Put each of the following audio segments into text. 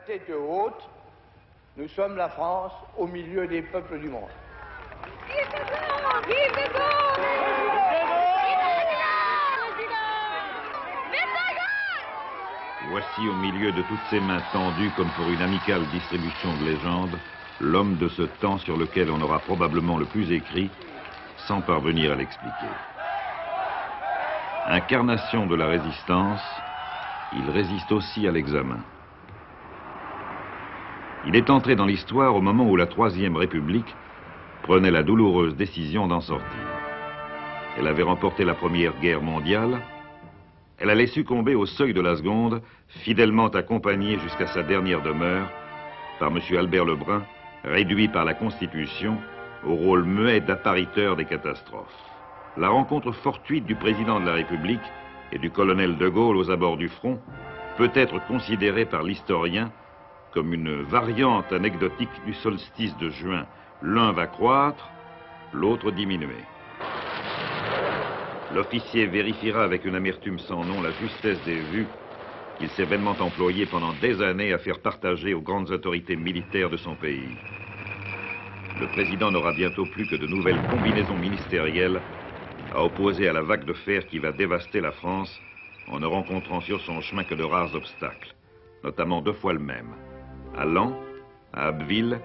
tête haute, nous sommes la France au milieu des peuples du monde. Vive de Gaulle! Vive de Gaulle! Voici au milieu de toutes ces mains tendues comme pour une amicale distribution de légendes, l'homme de ce temps sur lequel on aura probablement le plus écrit, sans parvenir à l'expliquer. Incarnation de la résistance, il résiste aussi à l'examen. Il est entré dans l'histoire au moment où la Troisième République prenait la douloureuse décision d'en sortir. Elle avait remporté la Première Guerre mondiale. Elle allait succomber au seuil de la Seconde, fidèlement accompagnée jusqu'à sa dernière demeure par M. Albert Lebrun, réduit par la Constitution au rôle muet d'appariteur des catastrophes. La rencontre fortuite du président de la République et du colonel de Gaulle aux abords du front peut être considérée par l'historien comme une variante anecdotique du solstice de juin. L'un va croître, l'autre diminuer. L'officier vérifiera avec une amertume sans nom la justesse des vues qu'il s'est vainement employé pendant des années à faire partager aux grandes autorités militaires de son pays. Le président n'aura bientôt plus que de nouvelles combinaisons ministérielles à opposer à la vague de fer qui va dévaster la France en ne rencontrant sur son chemin que de rares obstacles, notamment 2 fois le même. À Laon, à Abbeville,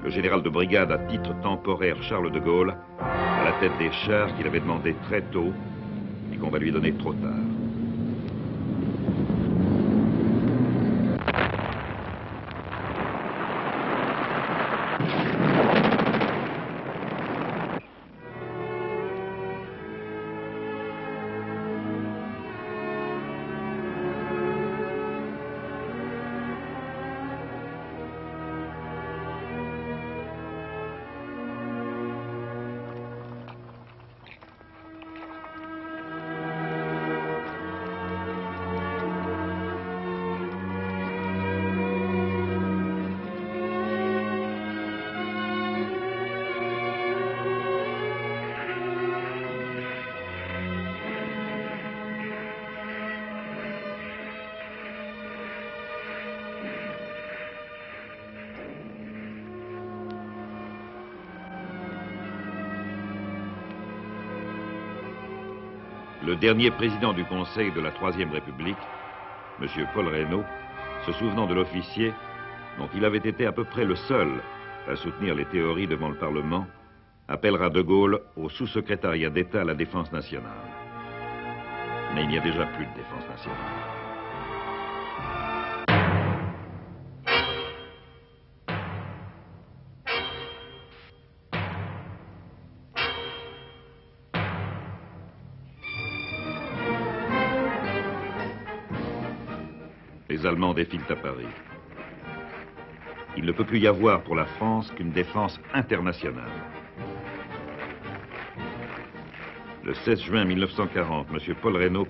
le général de brigade à titre temporaire Charles de Gaulle, à la tête des chars qu'il avait demandé très tôt et qu'on va lui donner trop tard. Le dernier président du Conseil de la Troisième République, M. Paul Reynaud, se souvenant de l'officier, dont il avait été à peu près le seul à soutenir les théories devant le Parlement, appellera de Gaulle au sous-secrétariat d'État à la Défense nationale. Mais il n'y a déjà plus de défense nationale. Les Allemands défilent à Paris. Il ne peut plus y avoir pour la France qu'une défense internationale. Le 16 juin 1940, M. Paul Reynaud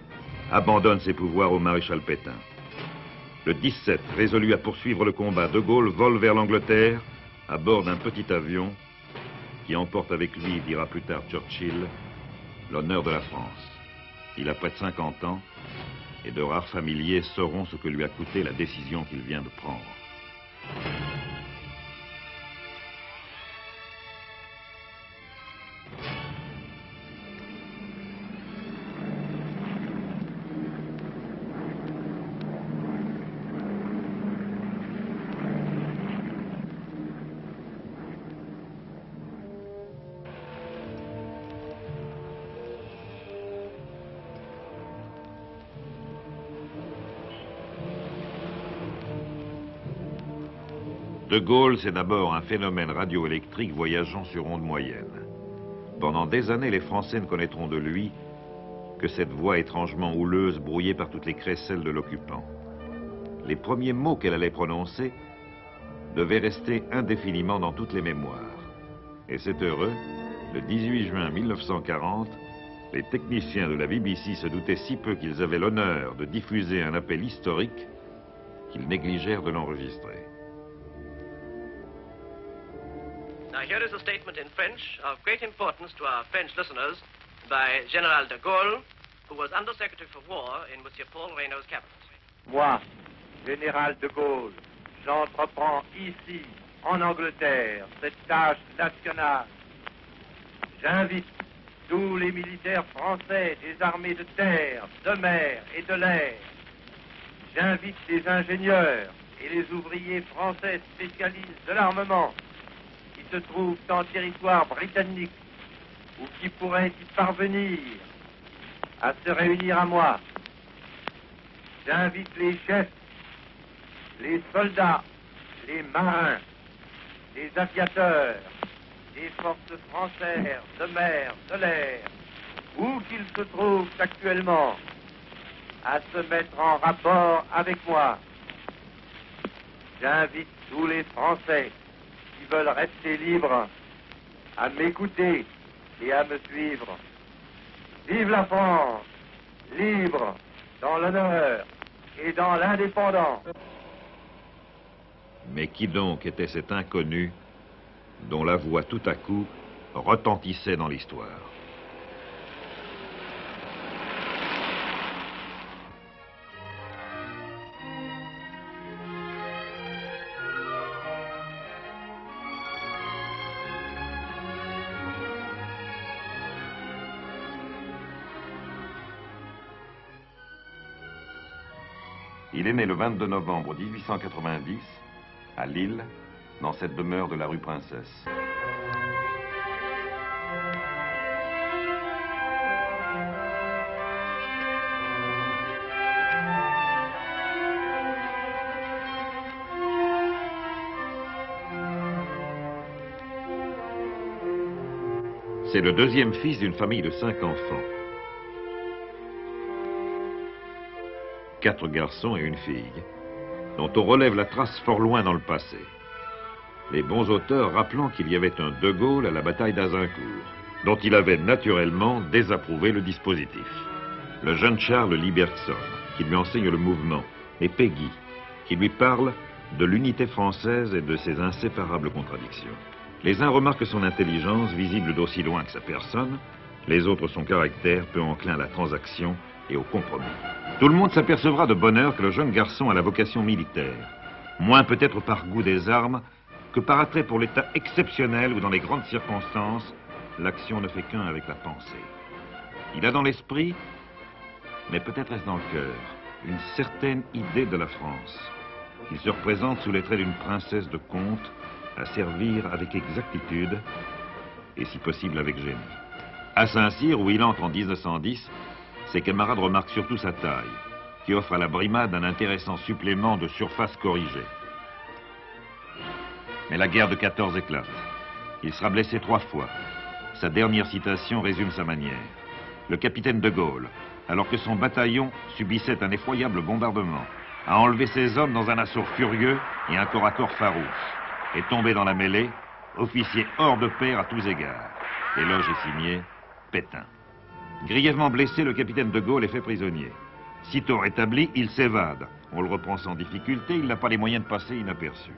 abandonne ses pouvoirs au maréchal Pétain. Le 17, résolu à poursuivre le combat, de Gaulle vole vers l'Angleterre à bord d'un petit avion qui emporte avec lui, dira plus tard Churchill, l'honneur de la France. Il a près de 50 ans et de rares familiers sauront ce que lui a coûté la décision qu'il vient de prendre. De Gaulle, c'est d'abord un phénomène radioélectrique voyageant sur ondes moyennes. Pendant des années, les Français ne connaîtront de lui que cette voix étrangement houleuse brouillée par toutes les crécelles de l'occupant. Les premiers mots qu'elle allait prononcer devaient rester indéfiniment dans toutes les mémoires. Et c'est heureux, le 18 juin 1940, les techniciens de la BBC se doutaient si peu qu'ils avaient l'honneur de diffuser un appel historique qu'ils négligèrent de l'enregistrer. Now, here is a statement in French of great importance to our French listeners by General de Gaulle, who was Under-Secretary for War in M. Paul Reynaud's cabinet. Moi, Général de Gaulle, j'entreprends ici, en Angleterre, cette tâche nationale. J'invite tous les militaires français des armées de terre, de mer et de l'air. J'invite les ingénieurs et les ouvriers français spécialistes de l'armement qui se trouvent en territoire britannique ou qui pourraient y parvenir à se réunir à moi. J'invite les chefs, les soldats, les marins, les aviateurs, les forces françaises de mer, de l'air, où qu'ils se trouvent actuellement, à se mettre en rapport avec moi. J'invite tous les Français qui veulent rester libres à m'écouter et à me suivre. Vive la France, libre, dans l'honneur et dans l'indépendance. Mais qui donc était cet inconnu dont la voix tout à coup retentissait dans l'histoire? Il est né le 22 novembre 1890 à Lille, dans cette demeure de la rue Princesse. C'est le deuxième fils d'une famille de 5 enfants. 4 garçons et une fille, dont on relève la trace fort loin dans le passé. Les bons auteurs rappelant qu'il y avait un De Gaulle à la bataille d'Azincourt, dont il avait naturellement désapprouvé le dispositif. Le jeune Charles Libertson, qui lui enseigne le mouvement, et Peggy, qui lui parle de l'unité française et de ses inséparables contradictions. Les uns remarquent son intelligence, visible d'aussi loin que sa personne, les autres son caractère, peu enclin à la transaction et au compromis. Tout le monde s'apercevra de bonne heure que le jeune garçon a la vocation militaire, moins peut-être par goût des armes que par attrait pour l'état exceptionnel où, dans les grandes circonstances, l'action ne fait qu'un avec la pensée. Il a dans l'esprit, mais peut-être est-ce dans le cœur, une certaine idée de la France. Il se représente sous les traits d'une princesse de conte, à servir avec exactitude et si possible avec génie. À Saint-Cyr, où il entre en 1910, ses camarades remarquent surtout sa taille, qui offre à la brimade un intéressant supplément de surface corrigée. Mais la guerre de 14 éclate. Il sera blessé 3 fois. Sa dernière citation résume sa manière. Le capitaine de Gaulle, alors que son bataillon subissait un effroyable bombardement, a enlevé ses hommes dans un assaut furieux et un corps à corps farouche, est tombé dans la mêlée, officier hors de pair à tous égards. L'éloge est signé Pétain. Grièvement blessé, le capitaine de Gaulle est fait prisonnier. Sitôt rétabli, il s'évade. On le reprend sans difficulté, il n'a pas les moyens de passer inaperçu.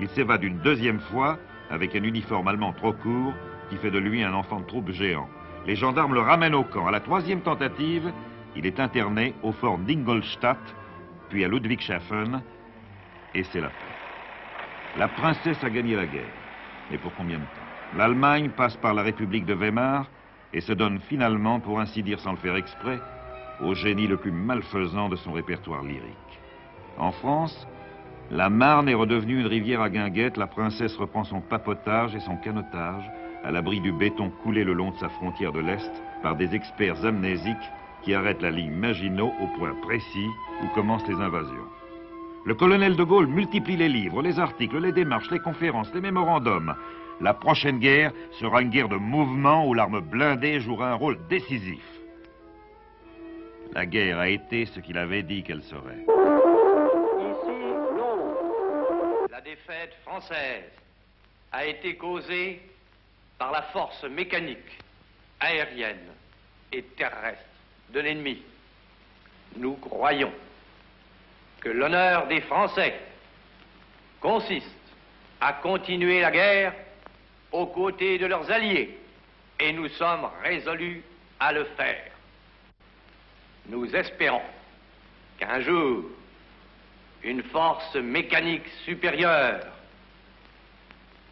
Il s'évade une 2e fois avec un uniforme allemand trop court qui fait de lui un enfant de troupe géant. Les gendarmes le ramènent au camp. À la 3e tentative, il est interné au fort d'Ingolstadt, puis à Ludwigshafen, et c'est la fin. La princesse a gagné la guerre. Mais pour combien de temps? L'Allemagne passe par la République de Weimar et se donne finalement, pour ainsi dire sans le faire exprès, au génie le plus malfaisant de son répertoire lyrique. En France, la Marne est redevenue une rivière à guinguettes, la princesse reprend son papotage et son canotage, à l'abri du béton coulé le long de sa frontière de l'Est par des experts amnésiques qui arrêtent la ligne Maginot au point précis où commencent les invasions. Le colonel de Gaulle multiplie les livres, les articles, les démarches, les conférences, les mémorandums. La prochaine guerre sera une guerre de mouvement où l'arme blindée jouera un rôle décisif. La guerre a été ce qu'il avait dit qu'elle serait. Ici, non. La défaite française a été causée par la force mécanique, aérienne et terrestre de l'ennemi. Nous croyons que l'honneur des Français consiste à continuer la guerre aux côtés de leurs alliés, et nous sommes résolus à le faire. Nous espérons qu'un jour, une force mécanique supérieure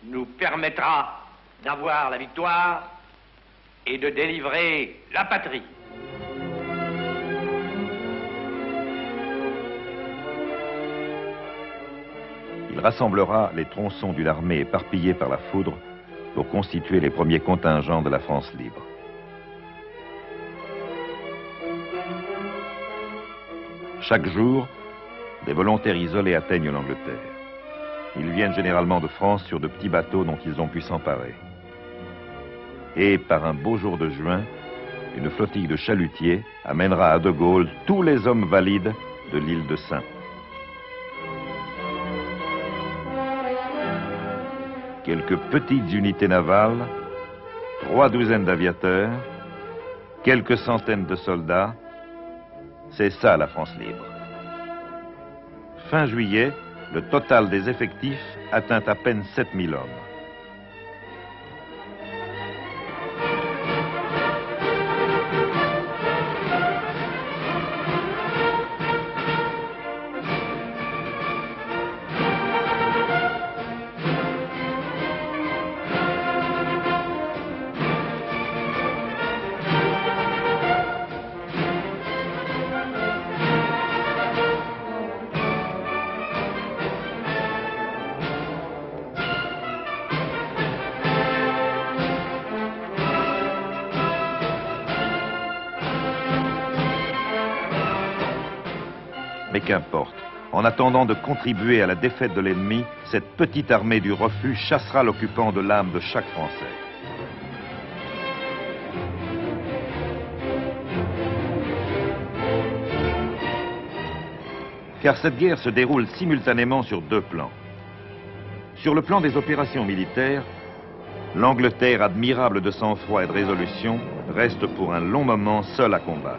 nous permettra d'avoir la victoire et de délivrer la patrie. Il rassemblera les tronçons d'une armée éparpillée par la foudre pour constituer les premiers contingents de la France libre. Chaque jour, des volontaires isolés atteignent l'Angleterre. Ils viennent généralement de France sur de petits bateaux dont ils ont pu s'emparer. Et par un beau jour de juin, une flottille de chalutiers amènera à De Gaulle tous les hommes valides de l'île de Sein. Quelques petites unités navales, 3 douzaines d'aviateurs, quelques centaines de soldats, c'est ça la France libre. Fin juillet, le total des effectifs atteint à peine 7000 hommes. Mais qu'importe, en attendant de contribuer à la défaite de l'ennemi, cette petite armée du refus chassera l'occupant de l'âme de chaque Français. Car cette guerre se déroule simultanément sur 2 plans. Sur le plan des opérations militaires, l'Angleterre, admirable de sang-froid et de résolution, reste pour un long moment seule à combattre.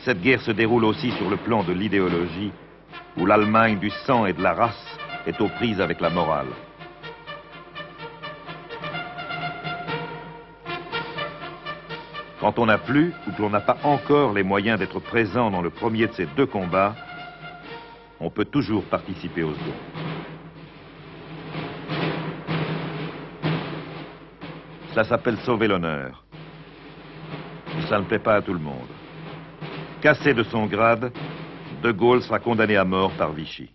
Cette guerre se déroule aussi sur le plan de l'idéologie, où l'Allemagne du sang et de la race est aux prises avec la morale. Quand on n'a plus, ou que l'on n'a pas encore les moyens d'être présent dans le premier de ces 2 combats, on peut toujours participer au second. Ça s'appelle sauver l'honneur. Et ça ne plaît pas à tout le monde. Cassé de son grade, De Gaulle sera condamné à mort par Vichy.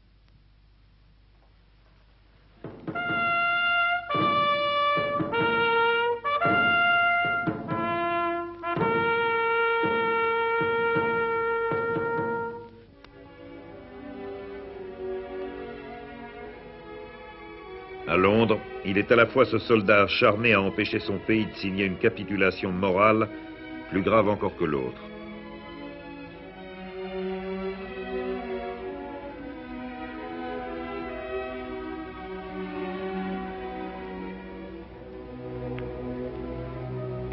À Londres, il est à la fois ce soldat acharné à empêcher son pays de signer une capitulation morale, plus grave encore que l'autre.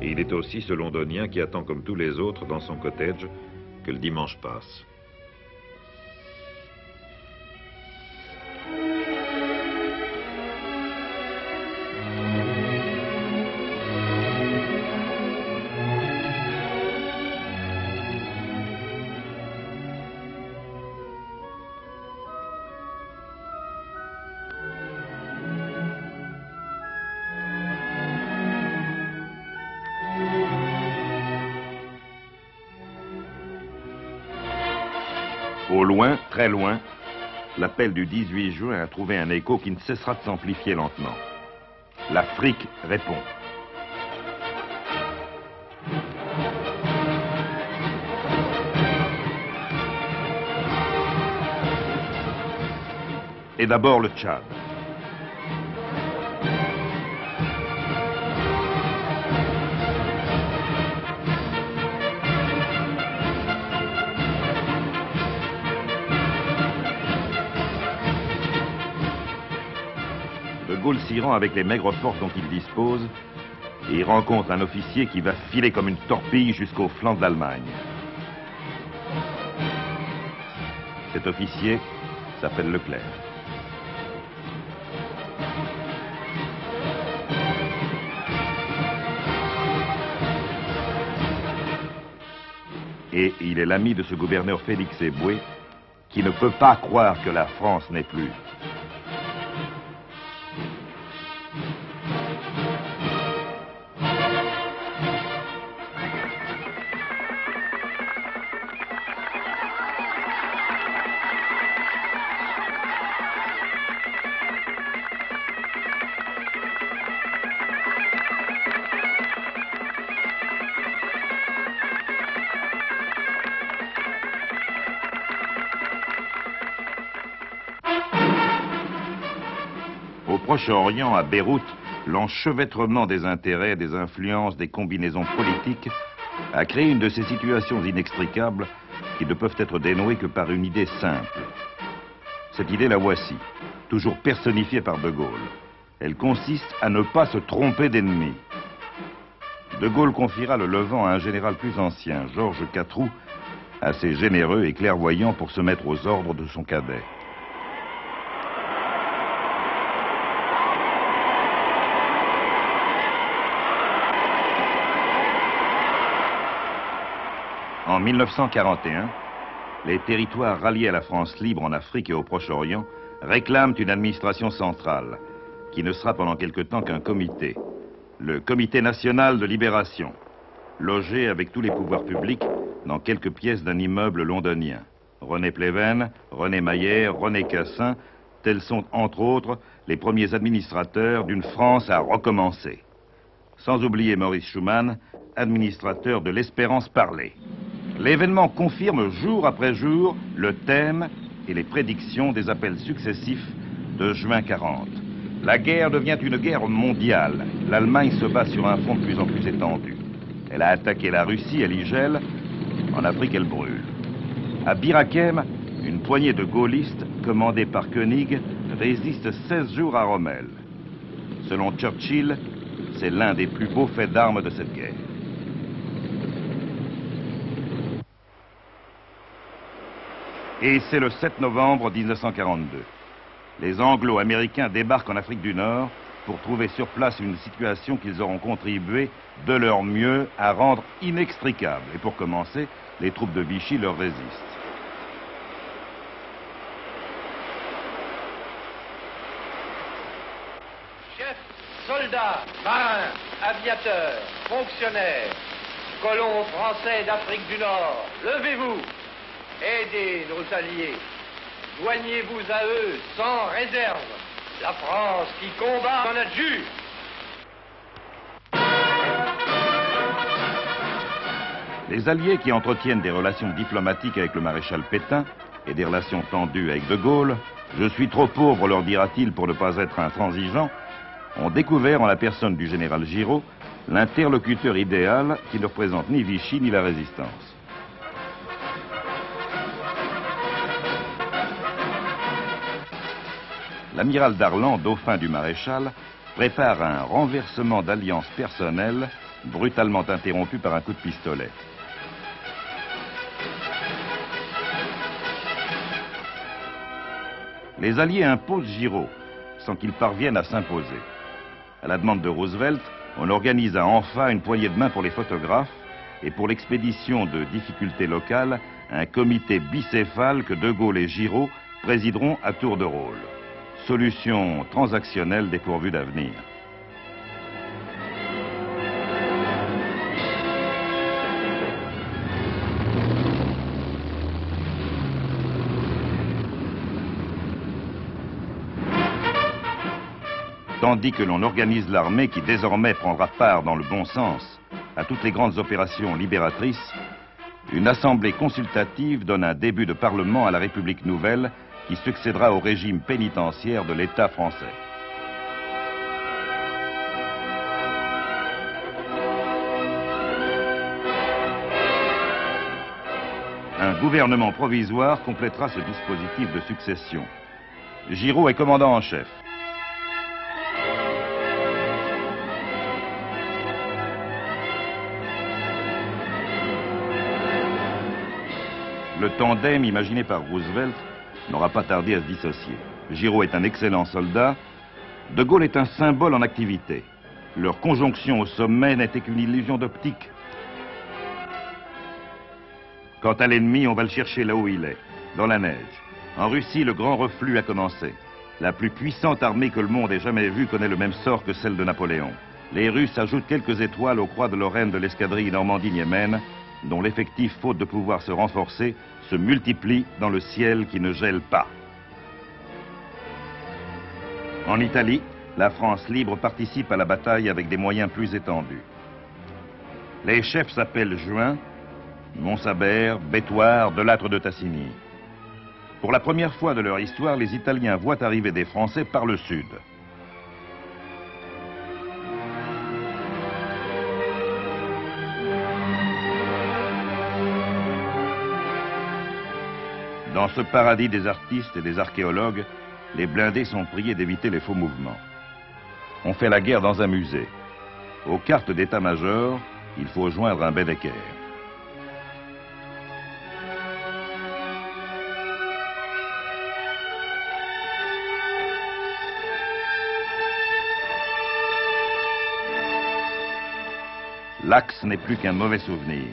Et il est aussi ce londonien qui attend comme tous les autres dans son cottage que le dimanche passe. Au loin, très loin, l'appel du 18 juin a trouvé un écho qui ne cessera de s'amplifier lentement. L'Afrique répond. Et d'abord le Tchad. De Gaulle s'y rend avec les maigres forces dont il dispose et il rencontre un officier qui va filer comme une torpille jusqu'au flanc de l'Allemagne. Cet officier s'appelle Leclerc. Et il est l'ami de ce gouverneur Félix Éboué, qui ne peut pas croire que la France n'est plus. Au Proche-Orient, à Beyrouth, l'enchevêtrement des intérêts, des influences, des combinaisons politiques a créé une de ces situations inextricables qui ne peuvent être dénouées que par une idée simple. Cette idée, la voici, toujours personnifiée par De Gaulle. Elle consiste à ne pas se tromper d'ennemi. De Gaulle confiera le Levant à un général plus ancien, Georges Catroux, assez généreux et clairvoyant pour se mettre aux ordres de son cadet. En 1941, les territoires ralliés à la France libre en Afrique et au Proche-Orient réclament une administration centrale, qui ne sera pendant quelque temps qu'un comité, le Comité national de libération, logé avec tous les pouvoirs publics dans quelques pièces d'un immeuble londonien. René Pleven, René Mayer, René Cassin, tels sont entre autres les premiers administrateurs d'une France à recommencer. Sans oublier Maurice Schumann, administrateur de l'Espérance parlée. L'événement confirme jour après jour le thème et les prédictions des appels successifs de juin 40. La guerre devient une guerre mondiale. L'Allemagne se bat sur un front de plus en plus étendu. Elle a attaqué la Russie, elle y gèle. En Afrique, elle brûle. À Bir Hakeim, une poignée de gaullistes, commandés par Koenig, résiste 16 jours à Rommel. Selon Churchill, c'est l'un des plus beaux faits d'armes de cette guerre. Et c'est le 7 novembre 1942. Les Anglo-Américains débarquent en Afrique du Nord pour trouver sur place une situation qu'ils auront contribué de leur mieux à rendre inextricable. Et pour commencer, les troupes de Vichy leur résistent. Chefs, soldats, marins, aviateurs, fonctionnaires, colons français d'Afrique du Nord, levez-vous! Aidez nos alliés. Joignez-vous à eux sans réserve. La France qui combat en adjure. Les Alliés qui entretiennent des relations diplomatiques avec le maréchal Pétain et des relations tendues avec De Gaulle, je suis trop pauvre, leur dira-t-il, pour ne pas être intransigeant, ont découvert en la personne du général Giraud l'interlocuteur idéal qui ne représente ni Vichy ni la résistance. L'amiral Darlan, dauphin du maréchal, prépare un renversement d'alliance personnelle, brutalement interrompu par un coup de pistolet. Les Alliés imposent Giraud, sans qu'il parvienne à s'imposer. À la demande de Roosevelt, on organisa enfin une poignée de main pour les photographes et pour l'expédition de difficultés locales, un comité bicéphale que De Gaulle et Giraud présideront à tour de rôle. Solution transactionnelle dépourvue d'avenir. Tandis que l'on organise l'armée qui désormais prendra part dans le bon sens à toutes les grandes opérations libératrices, une assemblée consultative donne un début de parlement à la République nouvelle qui succédera au régime pénitentiaire de l'État français. Un gouvernement provisoire complétera ce dispositif de succession. Giraud est commandant en chef. Le tandem imaginé par Roosevelt n'aura pas tardé à se dissocier. Giraud est un excellent soldat, De Gaulle est un symbole en activité. Leur conjonction au sommet n'était qu'une illusion d'optique. Quant à l'ennemi, on va le chercher là où il est, dans la neige. En Russie, le grand reflux a commencé. La plus puissante armée que le monde ait jamais vue connaît le même sort que celle de Napoléon. Les Russes ajoutent quelques étoiles aux croix de Lorraine de l'escadrille Normandie-Niemen, dont l'effectif, faute de pouvoir se renforcer, se multiplie dans le ciel qui ne gèle pas. En Italie, la France libre participe à la bataille avec des moyens plus étendus. Les chefs s'appellent Juin, Montsabert, Bétoir, Delattre de Tassigny. Pour la première fois de leur histoire, les Italiens voient arriver des Français par le sud. Dans ce paradis des artistes et des archéologues, les blindés sont priés d'éviter les faux mouvements. On fait la guerre dans un musée. Aux cartes d'état-major, il faut joindre un Baedeker. L'axe n'est plus qu'un mauvais souvenir.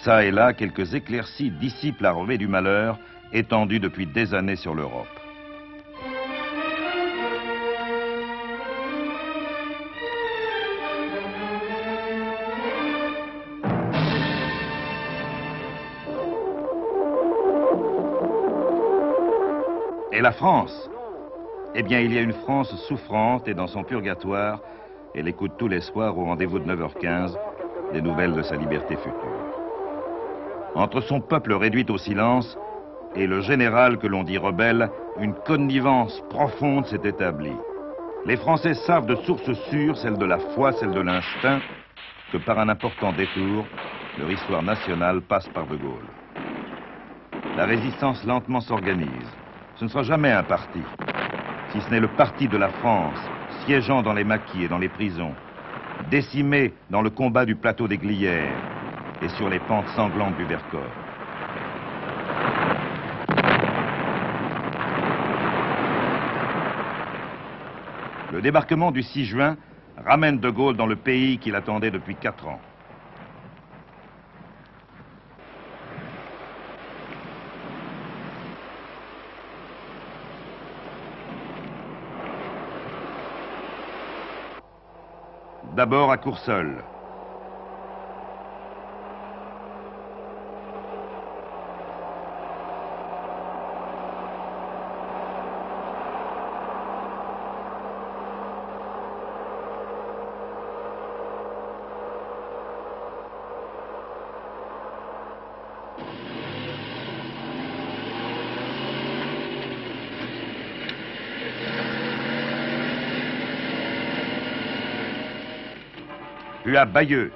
Ça et là, quelques éclaircies dissipent la revée du malheur étendue depuis des années sur l'Europe. Et la France? Eh bien, il y a une France souffrante et dans son purgatoire, elle écoute tous les soirs au rendez-vous de 9h15 des nouvelles de sa liberté future. Entre son peuple réduit au silence et le général que l'on dit rebelle, une connivence profonde s'est établie. Les Français savent de sources sûres, celle de la foi, celle de l'instinct, que par un important détour, leur histoire nationale passe par De Gaulle. La résistance lentement s'organise. Ce ne sera jamais un parti, si ce n'est le parti de la France, siégeant dans les maquis et dans les prisons, décimé dans le combat du plateau des Glières et sur les pentes sanglantes du Vercors. Le débarquement du 6 juin ramène De Gaulle dans le pays qu'il attendait depuis 4 ans. D'abord à Courseulles. Puis à Bayeux.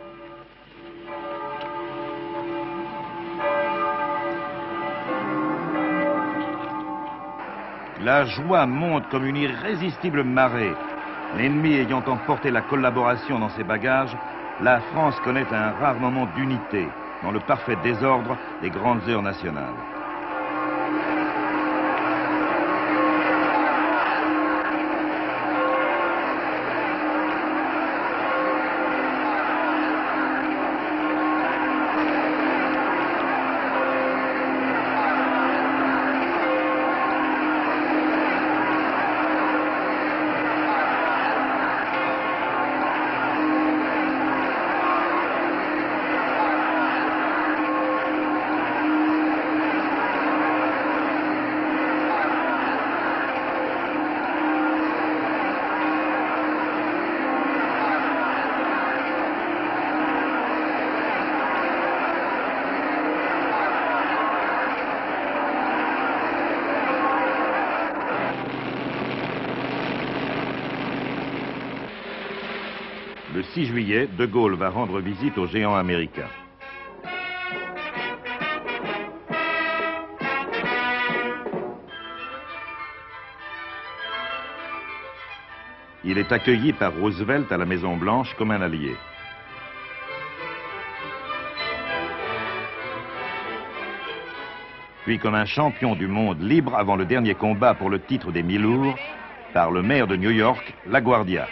La joie monte comme une irrésistible marée. L'ennemi ayant emporté la collaboration dans ses bagages, la France connaît un rare moment d'unité dans le parfait désordre des grandes heures nationales. Le 6 juillet, De Gaulle va rendre visite aux géants américains. Il est accueilli par Roosevelt à la Maison-Blanche comme un allié. Puis comme un champion du monde libre avant le dernier combat pour le titre des mi-lourds, par le maire de New York, LaGuardia.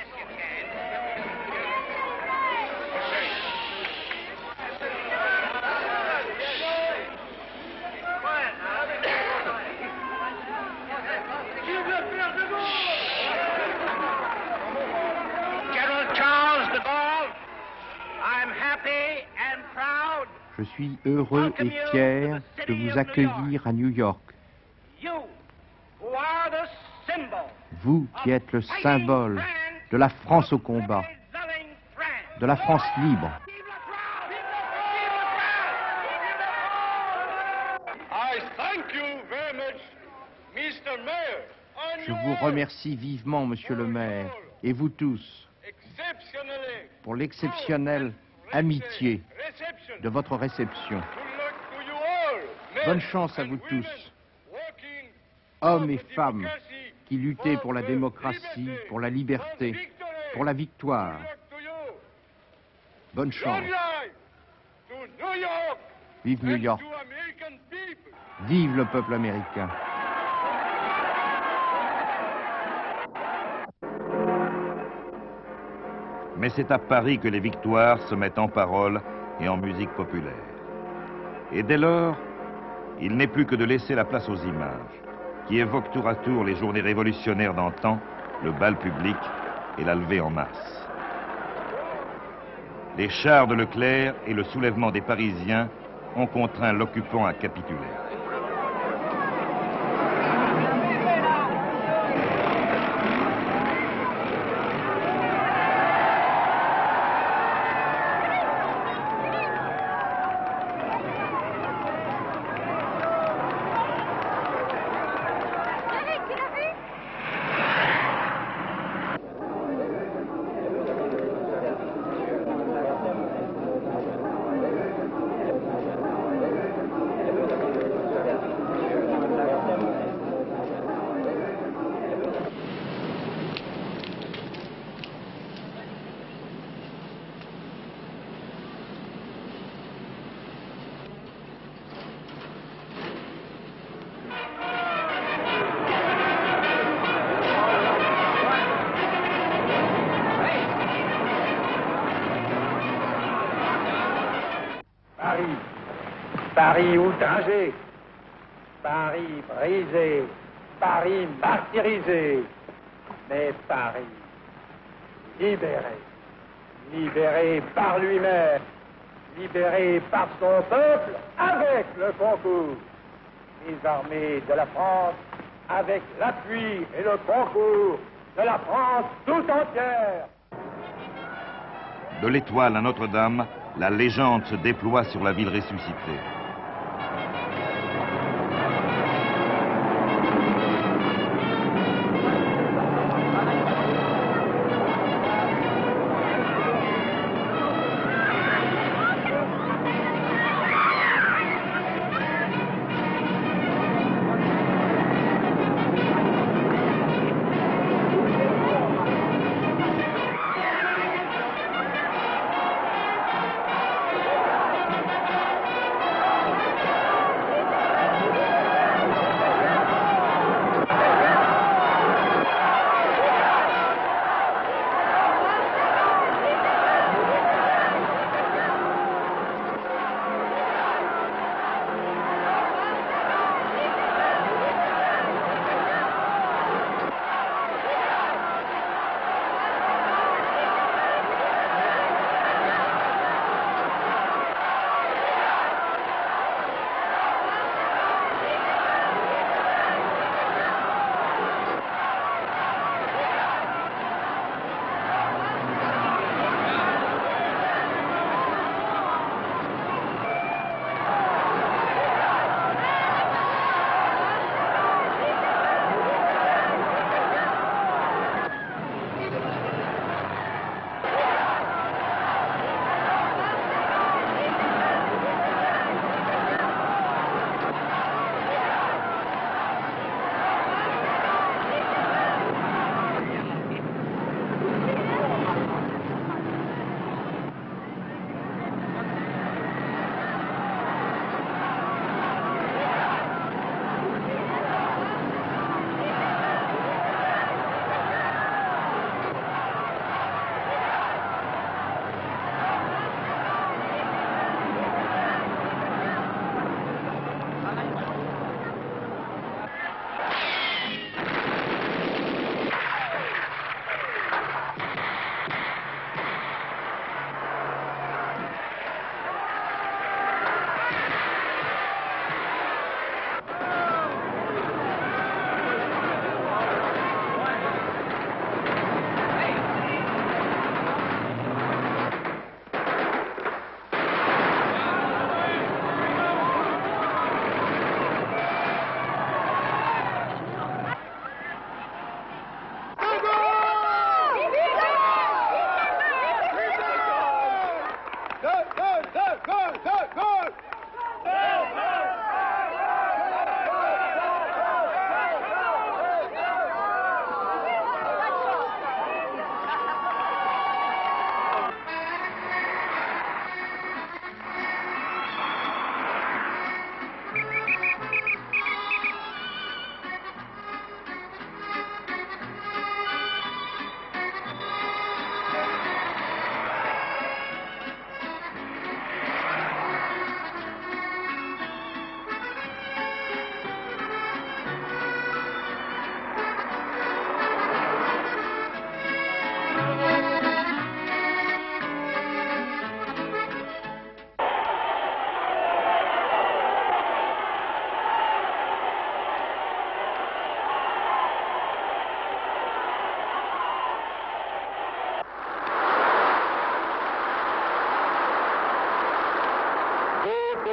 Je suis heureux et fier de vous accueillir à New York. Vous qui êtes le symbole de la France au combat, de la France libre. Je vous remercie vivement, Monsieur le maire, et vous tous, pour l'exceptionnelle amitié de votre réception. Bonne chance à vous tous, hommes et femmes qui luttaient pour la démocratie, pour la liberté, pour la victoire. Bonne chance. Vive New York. Vive le peuple américain. Mais c'est à Paris que les victoires se mettent en parole et en musique populaire. Et dès lors, il n'est plus que de laisser la place aux images, qui évoquent tour à tour les journées révolutionnaires d'antan, le bal public et la levée en masse. Les chars de Leclerc et le soulèvement des Parisiens ont contraint l'occupant à capituler. Paris outragé, Paris brisé, Paris martyrisé, mais Paris libéré, libéré par lui-même, libéré par son peuple avec le concours des armées de la France, avec l'appui et le concours de la France tout entière. De l'Étoile à Notre-Dame, la légende se déploie sur la ville ressuscitée.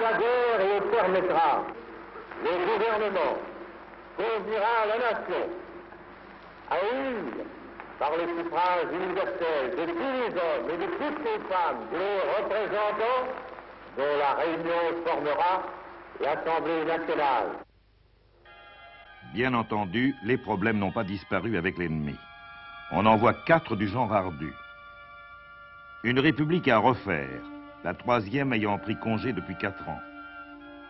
la guerre et permettra. Le gouvernement conduira la nation à élire par le suffrage universel de tous les hommes et de toutes les femmes des représentants dont la réunion formera l'Assemblée nationale. Bien entendu, les problèmes n'ont pas disparu avec l'ennemi. On en voit 4 du genre ardu. Une république à refaire, la 3e ayant pris congé depuis 4 ans.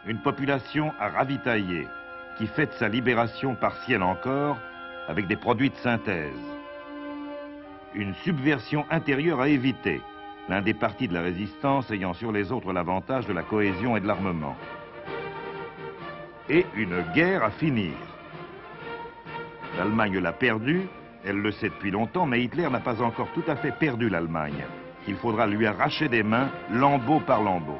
Une population à ravitailler, qui fête sa libération partielle encore, avec des produits de synthèse. Une subversion intérieure à éviter, l'un des partis de la résistance ayant sur les autres l'avantage de la cohésion et de l'armement. Et une guerre à finir. L'Allemagne l'a perdue, elle le sait depuis longtemps, mais Hitler n'a pas encore tout à fait perdu l'Allemagne. Il faudra lui arracher des mains, lambeau par lambeau.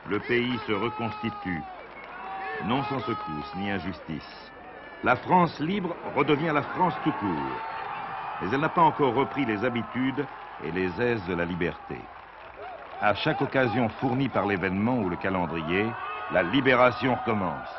Le pays se reconstitue, non sans secousse ni injustice. La France libre redevient la France tout court, mais elle n'a pas encore repris les habitudes et les aises de la liberté. À chaque occasion fournie par l'événement ou le calendrier, la libération recommence.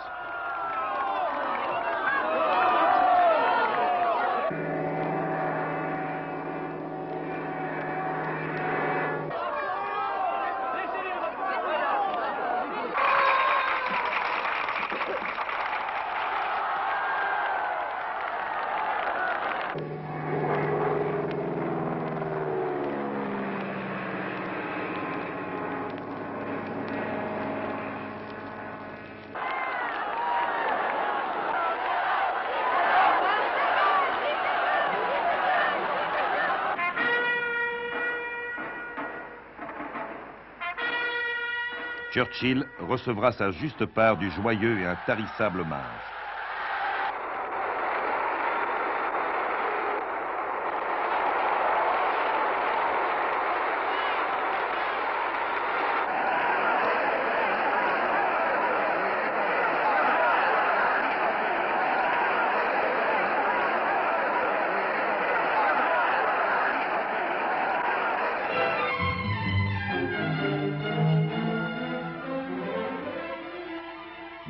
Churchill recevra sa juste part du joyeux et intarissable hommage.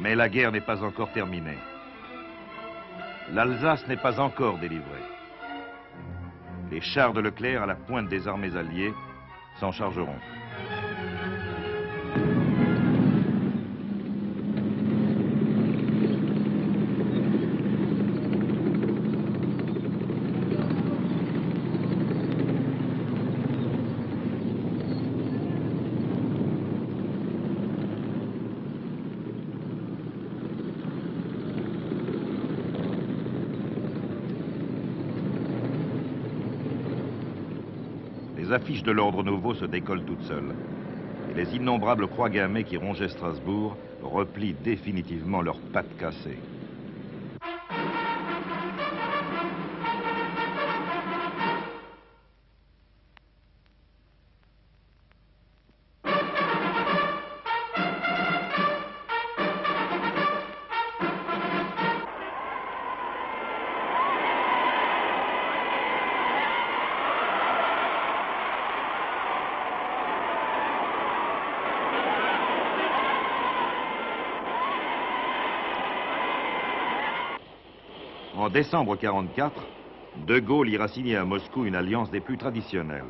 Mais la guerre n'est pas encore terminée. L'Alsace n'est pas encore délivrée. Les chars de Leclerc à la pointe des armées alliées s'en chargeront. Les affiches de l'ordre nouveau se décollent toutes seules. Et les innombrables croix gammées qui rongeaient Strasbourg replient définitivement leurs pattes cassées. En décembre 1944, De Gaulle ira signer à Moscou une alliance des plus traditionnelles.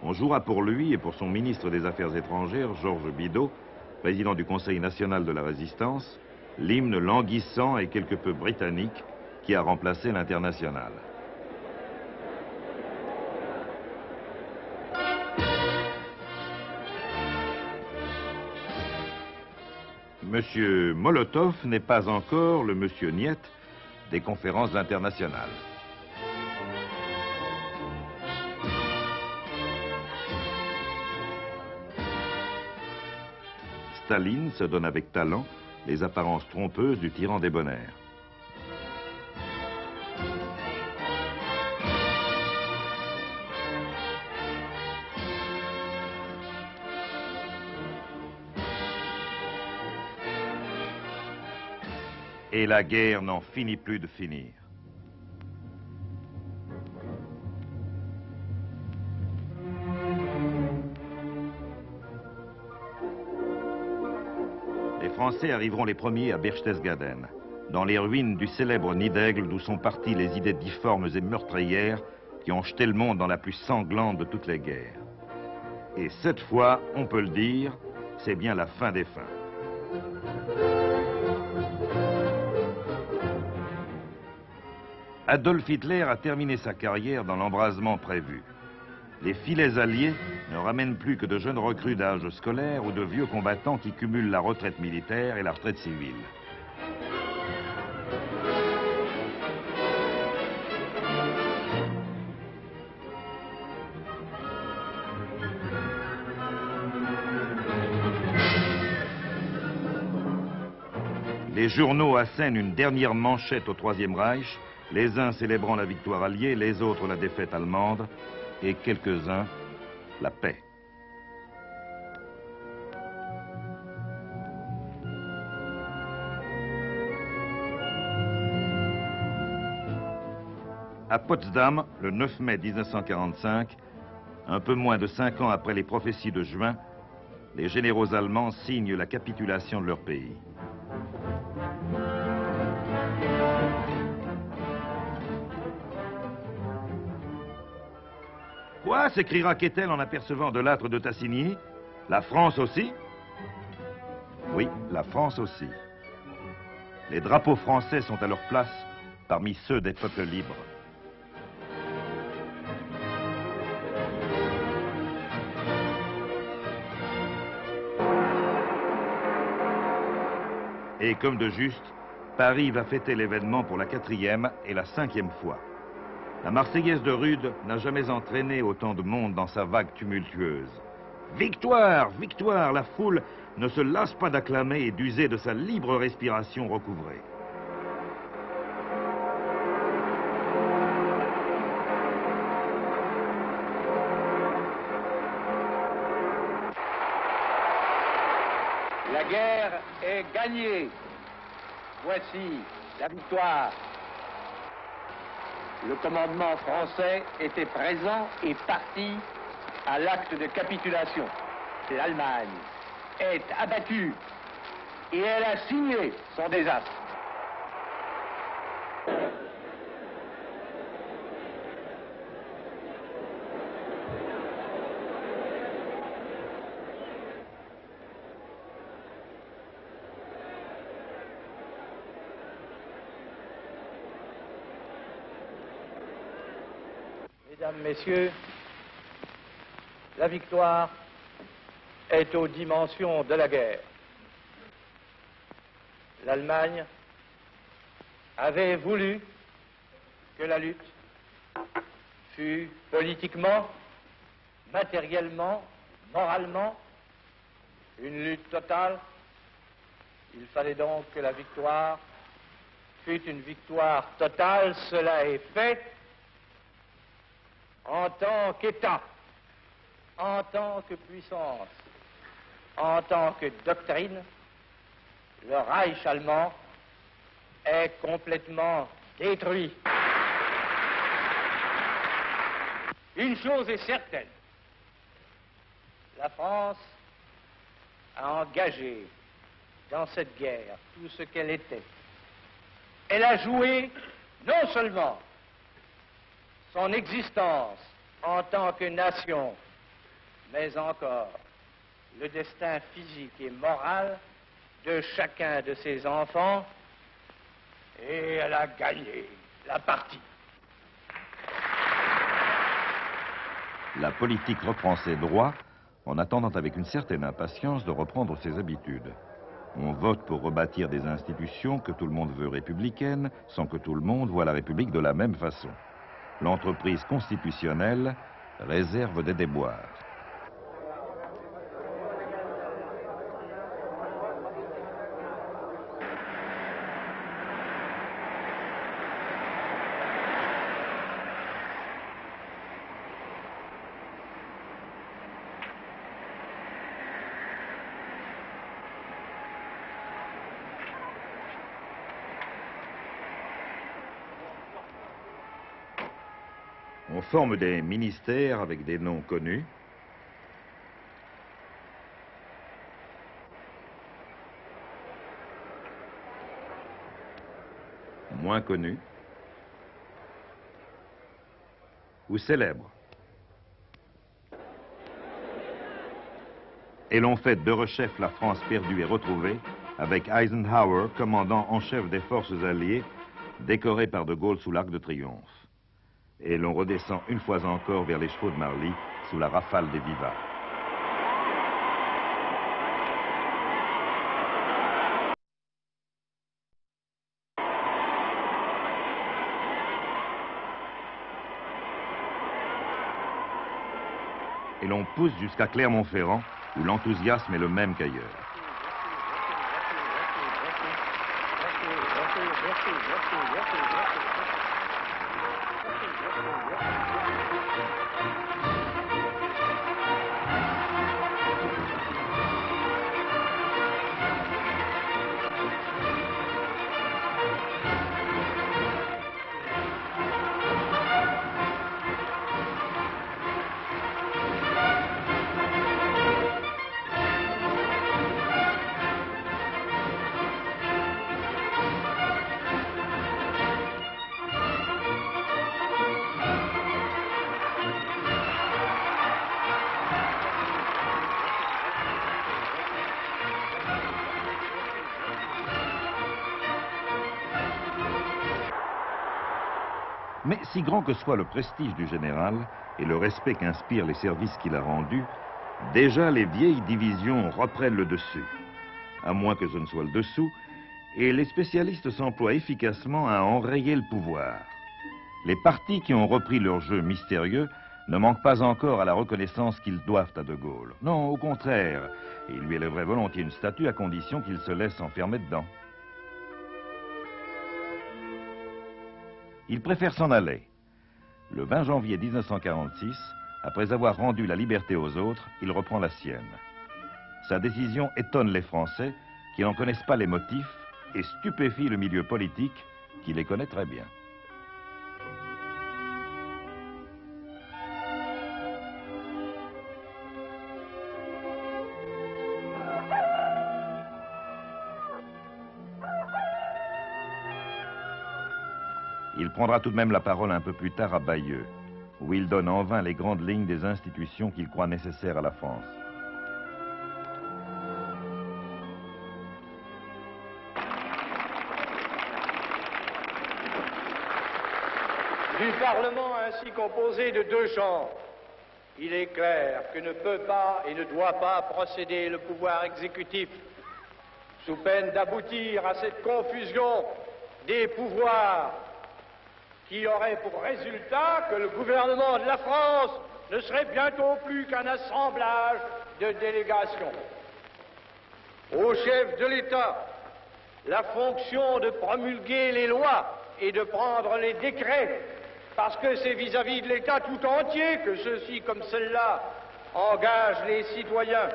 On jouera pour lui et pour son ministre des Affaires étrangères, Georges Bidault, président du Conseil national de la Résistance, l'hymne languissant et quelque peu britannique qui a remplacé l'Internationale. Monsieur Molotov n'est pas encore le monsieur Niet des conférences internationales. Staline se donne avec talent les apparences trompeuses du tyran débonnaire. Et la guerre n'en finit plus de finir. Les Français arriveront les premiers à Berchtesgaden, dans les ruines du célèbre nid d'aigle d'où sont parties les idées difformes et meurtrières qui ont jeté le monde dans la plus sanglante de toutes les guerres. Et cette fois, on peut le dire, c'est bien la fin des fins. Adolf Hitler a terminé sa carrière dans l'embrasement prévu. Les filets alliés ne ramènent plus que de jeunes recrues d'âge scolaire ou de vieux combattants qui cumulent la retraite militaire et la retraite civile. Les journaux assènent une dernière manchette au Troisième Reich, les uns célébrant la victoire alliée, les autres la défaite allemande, et quelques-uns la paix. À Potsdam, le 9 mai 1945, un peu moins de 5 ans après les prophéties de juin, les généraux allemands signent la capitulation de leur pays. Quoi, s'écriera Kettel en apercevant de l'âtre de Tassigny. La France aussi? Oui, la France aussi. Les drapeaux français sont à leur place parmi ceux des peuples libres. Et comme de juste, Paris va fêter l'événement pour la 4e et la 5e fois. La Marseillaise de Rude n'a jamais entraîné autant de monde dans sa vague tumultueuse. Victoire, victoire, la foule ne se lasse pas d'acclamer et d'user de sa libre respiration recouvrée. La guerre est gagnée. Voici la victoire. Le commandement français était présent et parti à l'acte de capitulation. L'Allemagne est abattue et elle a signé son désastre. Mesdames, Messieurs, la victoire est aux dimensions de la guerre. L'Allemagne avait voulu que la lutte fût politiquement, matériellement, moralement, une lutte totale. Il fallait donc que la victoire fût une victoire totale. Cela est fait. En tant qu'État, en tant que puissance, en tant que doctrine, le Reich allemand est complètement détruit. Une chose est certaine, la France a engagé dans cette guerre tout ce qu'elle était. Elle a joué non seulement son existence en tant que nation, mais encore le destin physique et moral de chacun de ses enfants, et elle a gagné la partie. La politique reprend ses droits en attendant avec une certaine impatience de reprendre ses habitudes. On vote pour rebâtir des institutions que tout le monde veut républicaines, sans que tout le monde voit la République de la même façon. L'entreprise constitutionnelle réserve des déboires. On forme des ministères avec des noms connus. Moins connus. Ou célèbres. Et l'on fait de rechef la France perdue et retrouvée, avec Eisenhower, commandant en chef des forces alliées, décoré par de Gaulle sous l'Arc de Triomphe. Et l'on redescend une fois encore vers les chevaux de Marly, sous la rafale des vivats. Et l'on pousse jusqu'à Clermont-Ferrand, où l'enthousiasme est le même qu'ailleurs. Mais si grand que soit le prestige du général et le respect qu'inspirent les services qu'il a rendus, déjà les vieilles divisions reprennent le dessus. À moins que ce ne soit le dessous, et les spécialistes s'emploient efficacement à enrayer le pouvoir. Les partis qui ont repris leur jeu mystérieux ne manquent pas encore à la reconnaissance qu'ils doivent à De Gaulle. Non, au contraire, il lui élèverait volontiers une statue à condition qu'il se laisse enfermer dedans. Il préfère s'en aller. Le 20 janvier 1946, après avoir rendu la liberté aux autres, il reprend la sienne. Sa décision étonne les Français, qui n'en connaissent pas les motifs, et stupéfie le milieu politique, qui les connaît très bien. Il prendra tout de même la parole un peu plus tard à Bayeux, où il donne en vain les grandes lignes des institutions qu'il croit nécessaires à la France. Du Parlement ainsi composé de deux chambres, il est clair que ne peut pas et ne doit pas procéder le pouvoir exécutif, sous peine d'aboutir à cette confusion des pouvoirs qui aurait pour résultat que le gouvernement de la France ne serait bientôt plus qu'un assemblage de délégations. Au chef de l'État, la fonction de promulguer les lois et de prendre les décrets, parce que c'est vis-à-vis de l'État tout entier que ceux-ci, comme ceux-là, engagent les citoyens.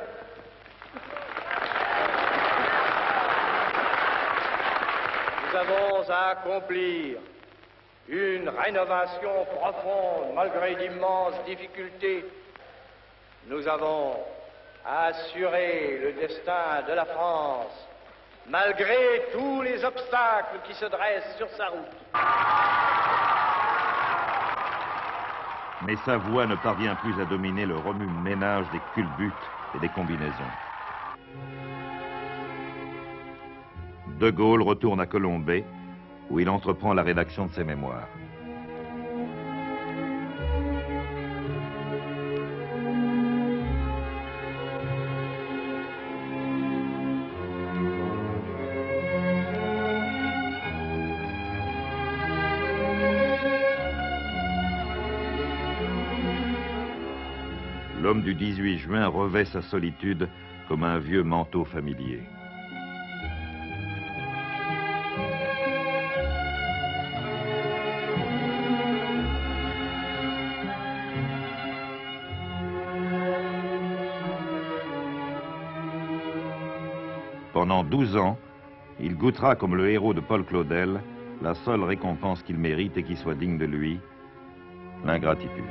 Nous avons à accomplir une rénovation profonde, malgré d'immenses difficultés. Nous avons à assurer le destin de la France, malgré tous les obstacles qui se dressent sur sa route. Mais sa voix ne parvient plus à dominer le remue-ménage des culbutes et des combinaisons. De Gaulle retourne à Colombey, où il entreprend la rédaction de ses mémoires. l'homme du 18 juin revêt sa solitude comme un vieux manteau familier. Pendant 12 ans, il goûtera comme le héros de Paul Claudel la seule récompense qu'il mérite et qui soit digne de lui, l'ingratitude.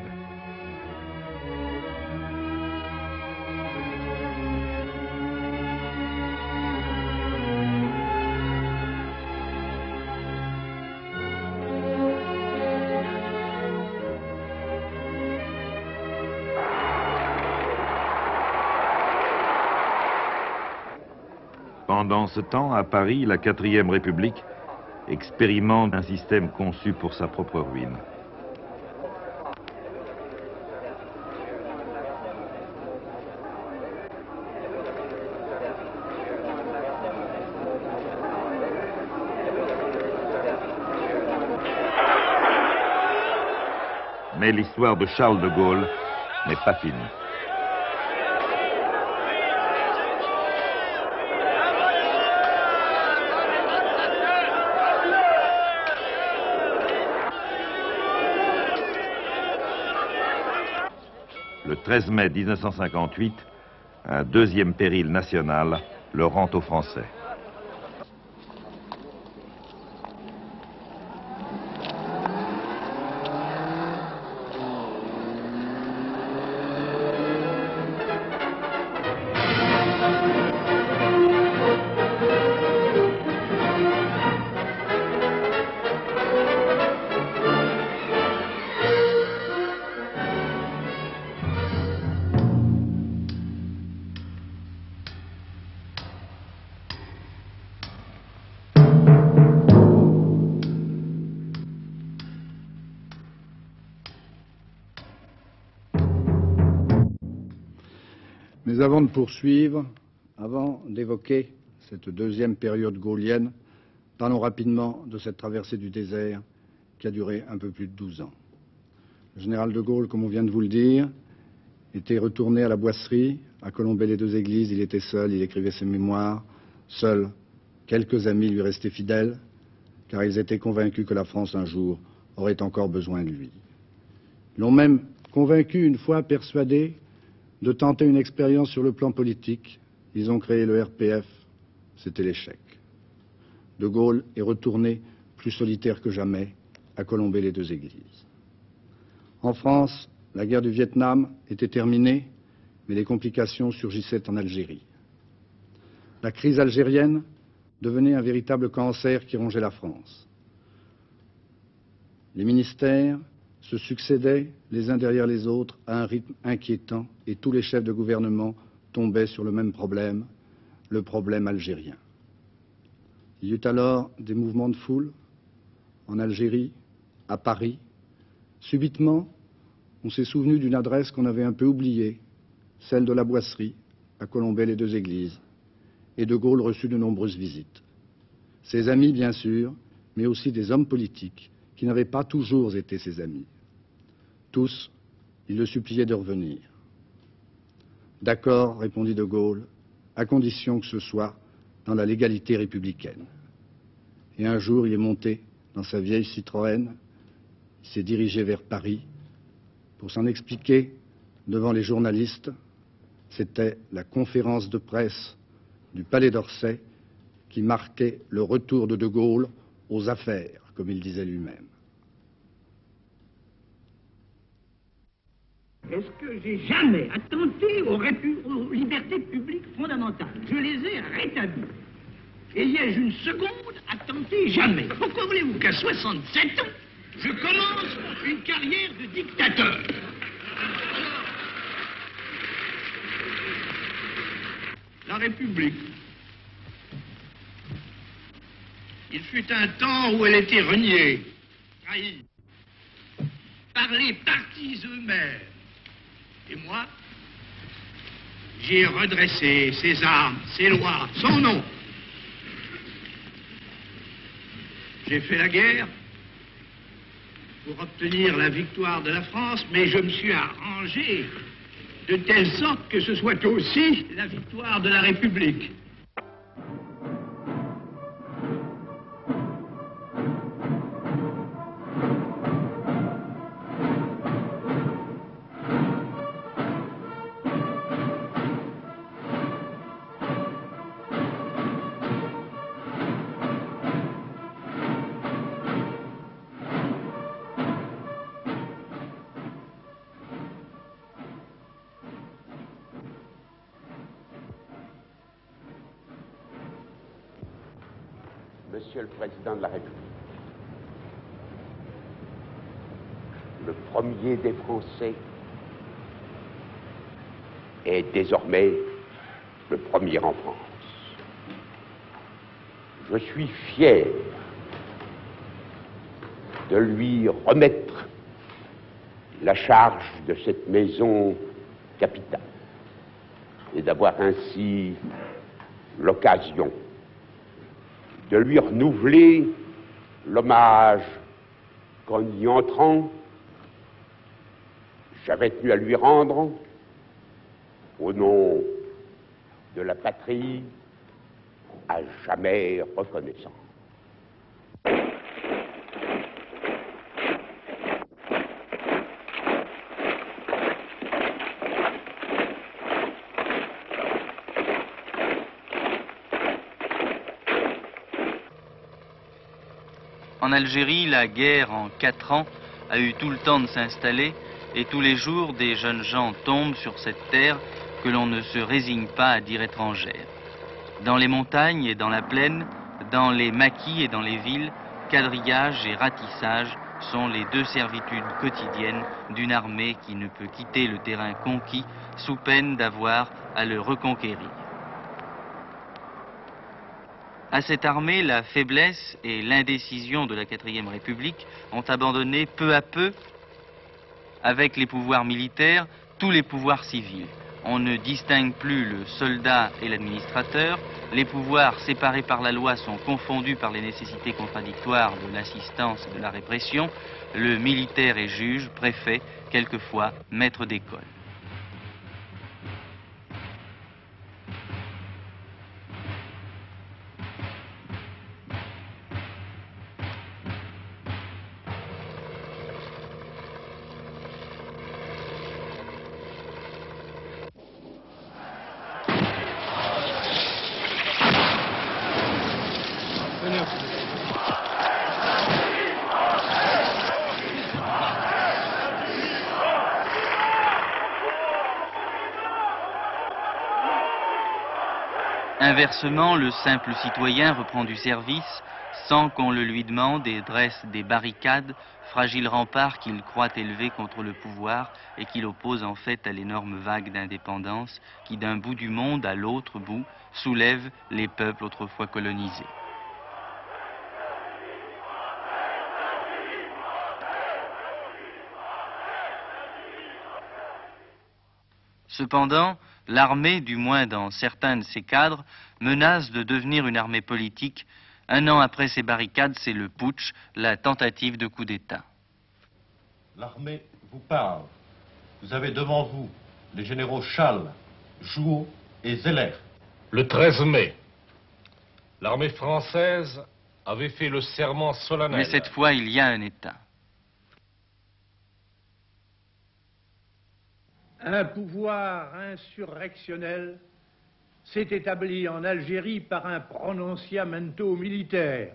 Pendant ce temps, à Paris, la 4e République expérimente un système conçu pour sa propre ruine. Mais l'histoire de Charles de Gaulle n'est pas finie. Le 13 mai 1958, un deuxième péril national le rend aux Français. Mais avant de poursuivre, avant d'évoquer cette deuxième période gaulienne, parlons rapidement de cette traversée du désert qui a duré un peu plus de 12 ans. Le général de Gaulle, comme on vient de vous le dire, était retourné à la Boisserie, à Colombey-les-Deux-Églises. Il était seul, il écrivait ses mémoires. Seuls quelques amis lui restaient fidèles, car ils étaient convaincus que la France, un jour, aurait encore besoin de lui. Ils l'ont même convaincu, une fois persuadé, de tenter une expérience sur le plan politique. Ils ont créé le RPF, c'était l'échec. De Gaulle est retourné, plus solitaire que jamais, à Colombey-les-Deux-Églises. En France, la guerre du Vietnam était terminée, mais les complications surgissaient en Algérie. La crise algérienne devenait un véritable cancer qui rongeait la France. Les ministères se succédaient les uns derrière les autres à un rythme inquiétant et tous les chefs de gouvernement tombaient sur le même problème, le problème algérien. Il y eut alors des mouvements de foule en Algérie, à Paris. Subitement, on s'est souvenu d'une adresse qu'on avait un peu oubliée, celle de la Boisserie, à Colombey-les-Deux-Églises, et de Gaulle reçut de nombreuses visites. Ses amis, bien sûr, mais aussi des hommes politiques qui n'avaient pas toujours été ses amis. Tous, ils le suppliaient de revenir. D'accord, répondit de Gaulle, à condition que ce soit dans la légalité républicaine. Et un jour, il est monté dans sa vieille Citroën, il s'est dirigé vers Paris pour s'en expliquer devant les journalistes. C'était la conférence de presse du Palais d'Orsay qui marquait le retour de Gaulle aux affaires, comme il disait lui-même. Est-ce que j'ai jamais attenté aux libertés publiques fondamentales? Je les ai rétablies. Et ai-je une seconde attenté? Jamais. Pourquoi voulez-vous qu'à 67 ans, je commence une carrière de dictateur? La République. Il fut un temps où elle était reniée, trahie, par les partis eux-mêmes. Et moi, j'ai redressé ses armes, ses lois, son nom. J'ai fait la guerre pour obtenir la victoire de la France, mais je me suis arrangé de telle sorte que ce soit aussi la victoire de la République. Monsieur le Président de la République, le premier des Français est désormais le premier en France. Je suis fier de lui remettre la charge de cette maison capitale et d'avoir ainsi l'occasion de lui renouveler l'hommage qu'en y entrant, j'avais tenu à lui rendre au nom de la patrie à jamais reconnaissante. En Algérie, la guerre en 4 ans a eu tout le temps de s'installer et tous les jours des jeunes gens tombent sur cette terre que l'on ne se résigne pas à dire étrangère. Dans les montagnes et dans la plaine, dans les maquis et dans les villes, quadrillage et ratissage sont les deux servitudes quotidiennes d'une armée qui ne peut quitter le terrain conquis sous peine d'avoir à le reconquérir. À cette armée, la faiblesse et l'indécision de la 4e République ont abandonné peu à peu, avec les pouvoirs militaires, tous les pouvoirs civils. On ne distingue plus le soldat et l'administrateur, les pouvoirs séparés par la loi sont confondus par les nécessités contradictoires de l'assistance et de la répression, le militaire est juge, préfet, quelquefois maître d'école. Inversement, le simple citoyen reprend du service sans qu'on le lui demande et dresse des barricades, fragiles remparts qu'il croit élever contre le pouvoir et qu'il oppose en fait à l'énorme vague d'indépendance qui d'un bout du monde à l'autre bout soulève les peuples autrefois colonisés. Cependant, l'armée, du moins dans certains de ses cadres, menace de devenir une armée politique. Un an après ces barricades, c'est le putsch, la tentative de coup d'État. L'armée vous parle. Vous avez devant vous les généraux Schall, Jouot et Zeller. Le 13 mai, l'armée française avait fait le serment solennel. Mais cette fois, il y a un État. Un pouvoir insurrectionnel s'est établi en Algérie par un prononciamento militaire.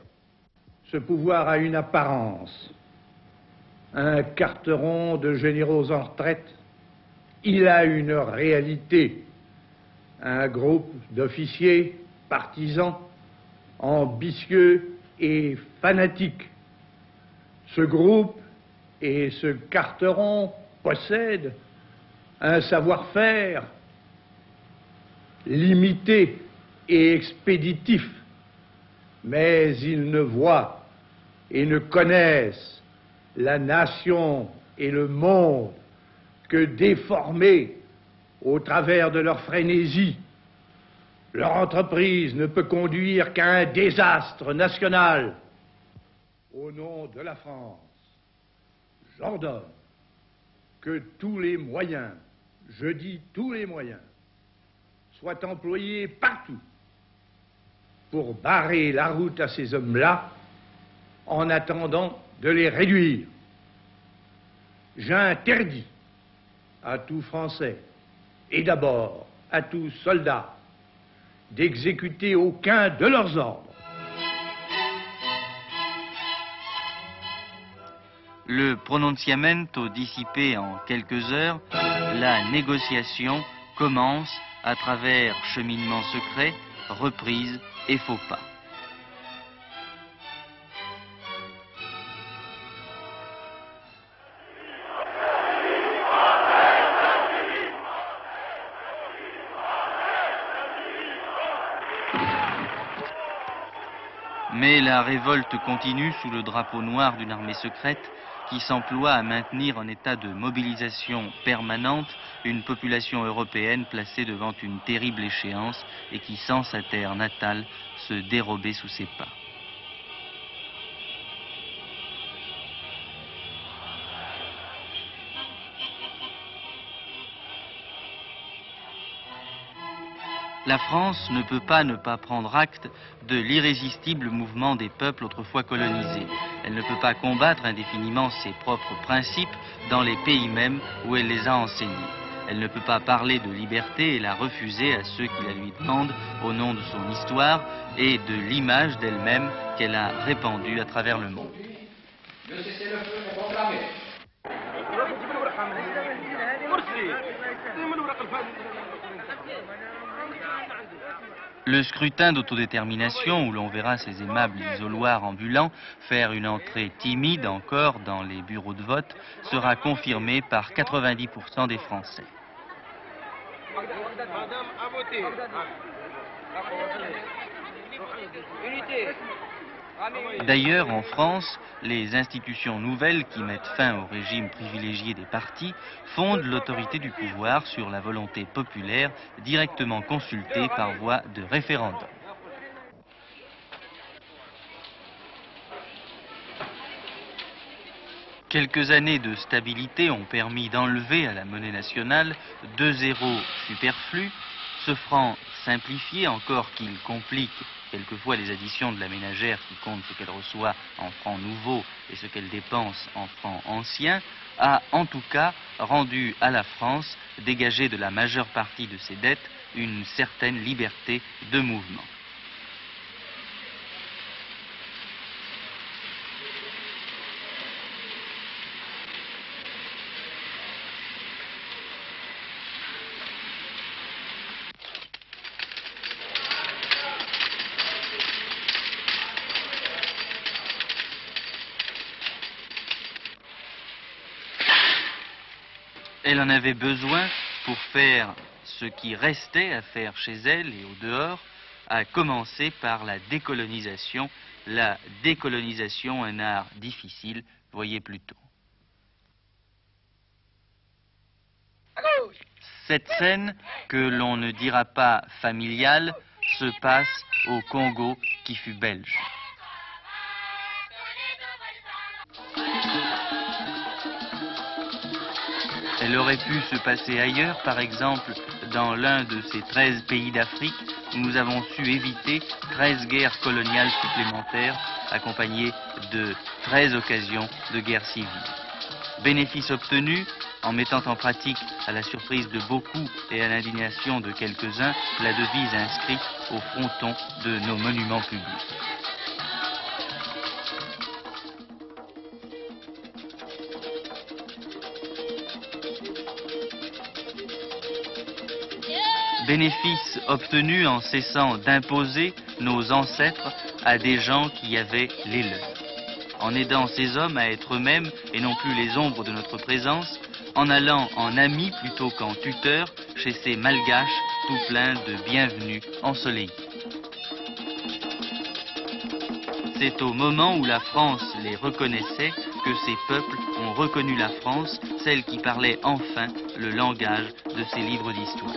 Ce pouvoir a une apparence, un carteron de généraux en retraite. Il a une réalité, un groupe d'officiers partisans, ambitieux et fanatiques. Ce groupe et ce carteron possèdent un savoir-faire limité et expéditif, mais ils ne voient et ne connaissent la nation et le monde que déformés au travers de leur frénésie. Leur entreprise ne peut conduire qu'à un désastre national. Au nom de la France, j'ordonne que tous les moyens je dis tous les moyens, soient employés partout pour barrer la route à ces hommes-là en attendant de les réduire. J'interdis à tout Français, et d'abord à tout soldat, d'exécuter aucun de leurs ordres. Le pronunciamento dissipé en quelques heures, la négociation commence à travers cheminement secret, reprise et faux pas. Mais la révolte continue sous le drapeau noir d'une armée secrète qui s'emploie à maintenir en état de mobilisation permanente une population européenne placée devant une terrible échéance et qui sent sa terre natale se dérober sous ses pas. La France ne peut pas ne pas prendre acte de l'irrésistible mouvement des peuples autrefois colonisés. Elle ne peut pas combattre indéfiniment ses propres principes dans les pays mêmes où elle les a enseignés. Elle ne peut pas parler de liberté et la refuser à ceux qui la lui demandent au nom de son histoire et de l'image d'elle-même qu'elle a répandue à travers le monde. Le cessez-le-feu est proclamé. Le scrutin d'autodétermination, où l'on verra ces aimables isoloirs ambulants faire une entrée timide encore dans les bureaux de vote, sera confirmé par 90% des Français. D'ailleurs, en France, les institutions nouvelles qui mettent fin au régime privilégié des partis fondent l'autorité du pouvoir sur la volonté populaire directement consultée par voie de référendum. Quelques années de stabilité ont permis d'enlever à la monnaie nationale 2 zéros superflus, ce franc simplifié, encore qu'il complique quelquefois les additions de la ménagère qui compte ce qu'elle reçoit en francs nouveaux et ce qu'elle dépense en francs anciens, a en tout cas rendu à la France, dégagée de la majeure partie de ses dettes, une certaine liberté de mouvement. Elle en avait besoin pour faire ce qui restait à faire chez elle et au dehors, à commencer par la décolonisation. La décolonisation, un art difficile, voyez plutôt. Cette scène, que l'on ne dira pas familiale, se passe au Congo qui fut belge. Elle aurait pu se passer ailleurs, par exemple dans l'un de ces 13 pays d'Afrique où nous avons su éviter 13 guerres coloniales supplémentaires accompagnées de 13 occasions de guerre civile. Bénéfice obtenu en mettant en pratique, à la surprise de beaucoup et à l'indignation de quelques-uns, la devise inscrite au fronton de nos monuments publics. Bénéfice obtenu en cessant d'imposer nos ancêtres à des gens qui avaient les leurs, en aidant ces hommes à être eux-mêmes et non plus les ombres de notre présence, en allant en amis plutôt qu'en tuteurs chez ces malgaches tout pleins de bienvenus ensoleillés. C'est au moment où la France les reconnaissait que ces peuples ont reconnu la France, celle qui parlait enfin le langage de ces livres d'histoire.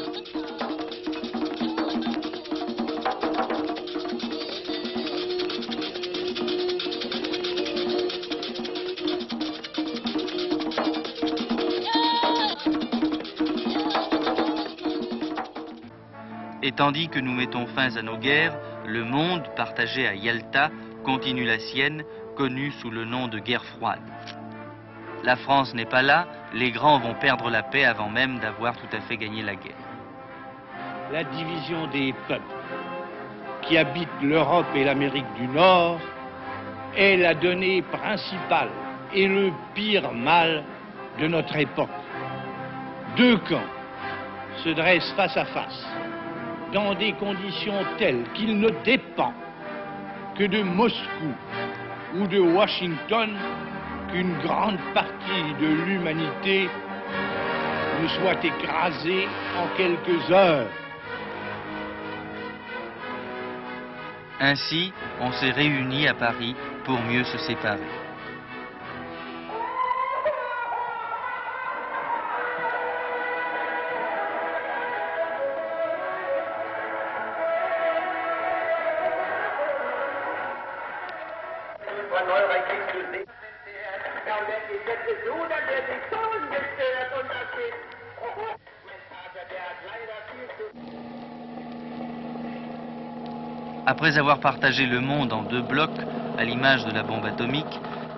Et tandis que nous mettons fin à nos guerres, le monde, partagé à Yalta, continue la sienne, connue sous le nom de guerre froide. La France n'est pas là, les grands vont perdre la paix avant même d'avoir tout à fait gagné la guerre. La division des peuples qui habitent l'Europe et l'Amérique du Nord est la donnée principale et le pire mal de notre époque. Deux camps se dressent face à face dans des conditions telles qu'il ne dépend que de Moscou ou de Washington qu'une grande partie de l'humanité ne soit écrasée en quelques heures. Ainsi, on s'est réunis à Paris pour mieux se séparer. Après avoir partagé le monde en deux blocs, à l'image de la bombe atomique,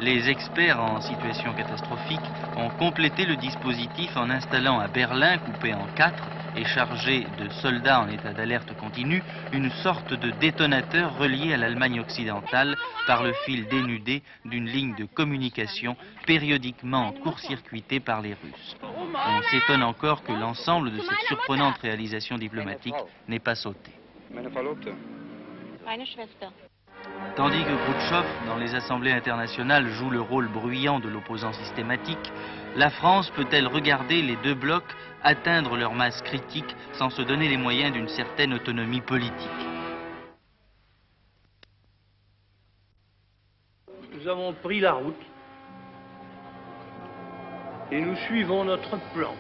les experts en situation catastrophique ont complété le dispositif en installant à Berlin, coupé en 4 et chargé de soldats en état d'alerte continue, une sorte de détonateur relié à l'Allemagne occidentale par le fil dénudé d'une ligne de communication périodiquement court-circuitée par les Russes. On s'étonne encore que l'ensemble de cette surprenante réalisation diplomatique n'ait pas sauté. Tandis que Khrouchtchev, dans les assemblées internationales, joue le rôle bruyant de l'opposant systématique, la France peut-elle regarder les deux blocs atteindre leur masse critique sans se donner les moyens d'une certaine autonomie politique? Nous avons pris la route et nous suivons notre plan.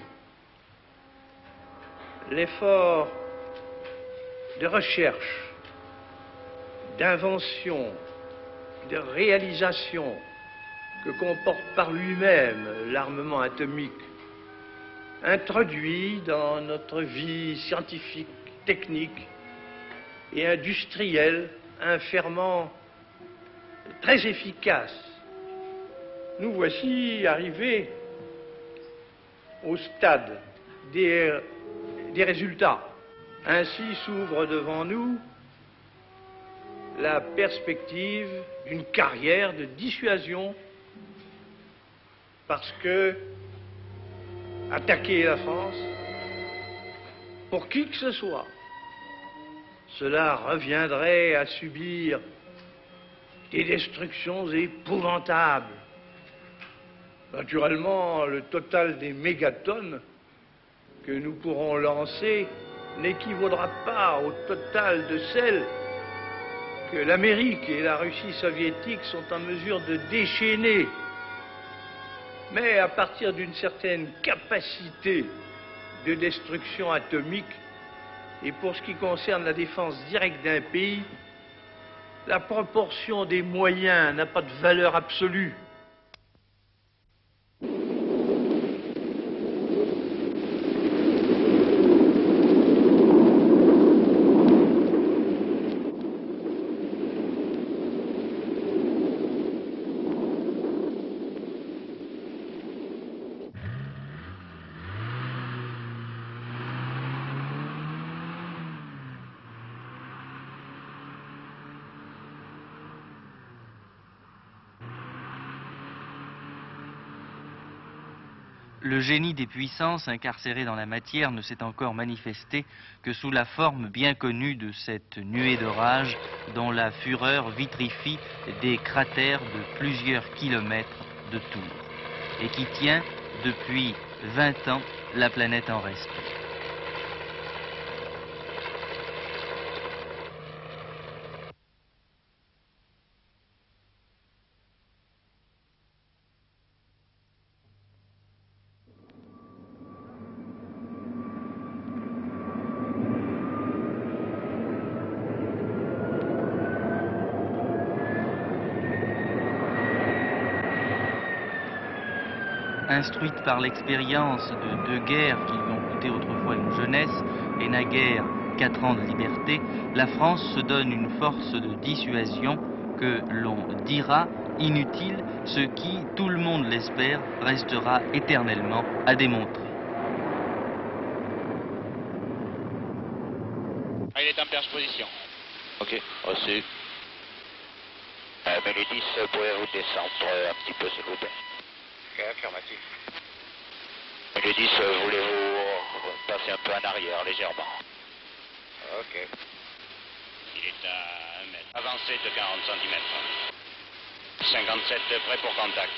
L'effort de recherche, d'invention, de réalisation que comporte par lui-même l'armement atomique, introduit dans notre vie scientifique, technique et industrielle un ferment très efficace. Nous voici arrivés au stade des résultats. Ainsi s'ouvre devant nous la perspective d'une carrière de dissuasion, parce que attaquer la France, pour qui que ce soit, cela reviendrait à subir des destructions épouvantables. Naturellement, le total des mégatonnes que nous pourrons lancer n'équivaudra pas au total de celles que l'Amérique et la Russie soviétique sont en mesure de déchaîner. Mais à partir d'une certaine capacité de destruction atomique, et pour ce qui concerne la défense directe d'un pays, la proportion des moyens n'a pas de valeur absolue. Le génie des puissances incarcérées dans la matière ne s'est encore manifesté que sous la forme bien connue de cette nuée d'orage dont la fureur vitrifie des cratères de plusieurs kilomètres de tour et qui tient depuis 20 ans la planète en respect. Instruite par l'expérience de deux guerres qui lui ont coûté autrefois une jeunesse et naguère 4 ans de liberté, la France se donne une force de dissuasion que l'on dira inutile, ce qui, tout le monde l'espère, restera éternellement à démontrer. Il est en perche-position. Ok, reçu. Mais les 10, pouvez-vous descendre un petit peu, s'il vous plaît? Ok, affirmatif. Les 10, voulez-vous passer un peu en arrière, légèrement? Ok. Il est à 1 mètre. Avancé de 40 cm. 57, prêt pour contact.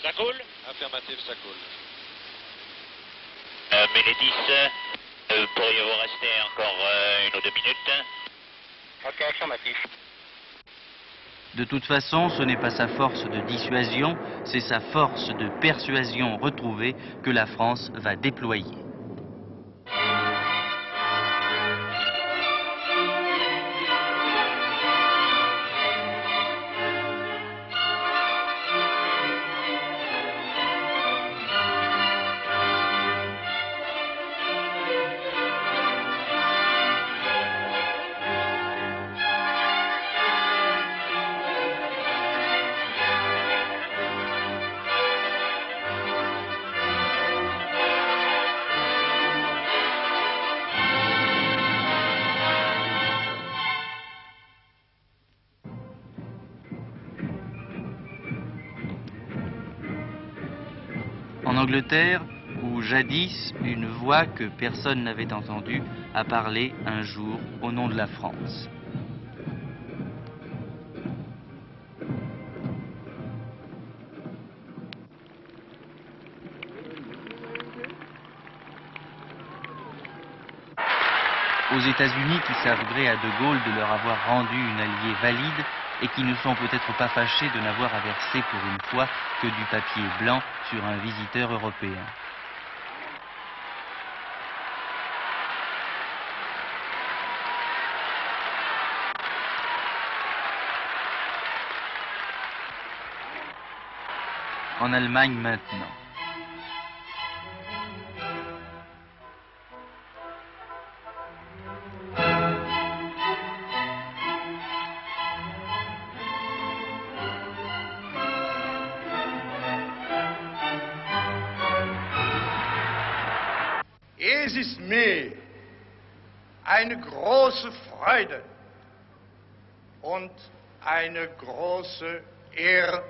Ça coule? Affirmatif, ça coule. Mais les 10, pourriez-vous rester encore 1 ou 2 minutes? Ok, affirmatif. De toute façon, ce n'est pas sa force de dissuasion, c'est sa force de persuasion retrouvée que la France va déployer. En Angleterre, où jadis une voix que personne n'avait entendue a parlé un jour au nom de la France. Aux États-Unis, qui savent gré à De Gaulle de leur avoir rendu une alliée valide et qui ne sont peut-être pas fâchés de n'avoir à verser pour une fois que du papier blanc sur un visiteur européen. En Allemagne maintenant. Es ist mir eine große Freude und eine große Ehre,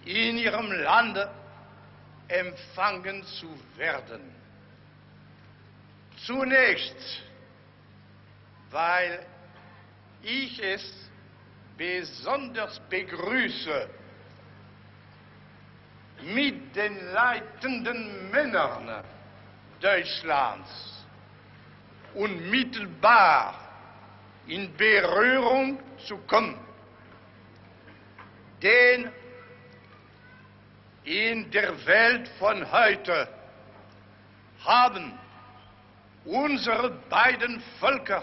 in Ihrem Lande empfangen zu werden. Zunächst, weil ich es besonders begrüße, mit den leitenden Männern Deutschlands unmittelbar in Berührung zu kommen. Denn in der Welt von heute haben unsere beiden Völker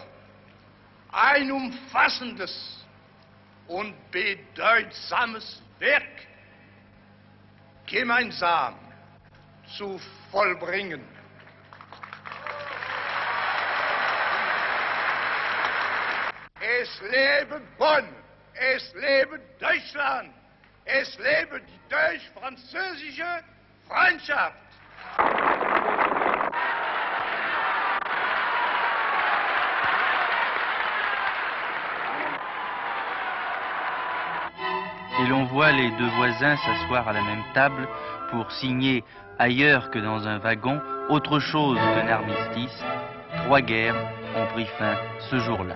ein umfassendes und bedeutsames Werk gemeinsam zu vollbringen. Es lebe Bonn, es lebe Deutschland, es lebe die deutsch-französische Freundschaft. Et l'on voit les deux voisins s'asseoir à la même table pour signer, ailleurs que dans un wagon, autre chose qu'un armistice. 3 guerres ont pris fin ce jour-là.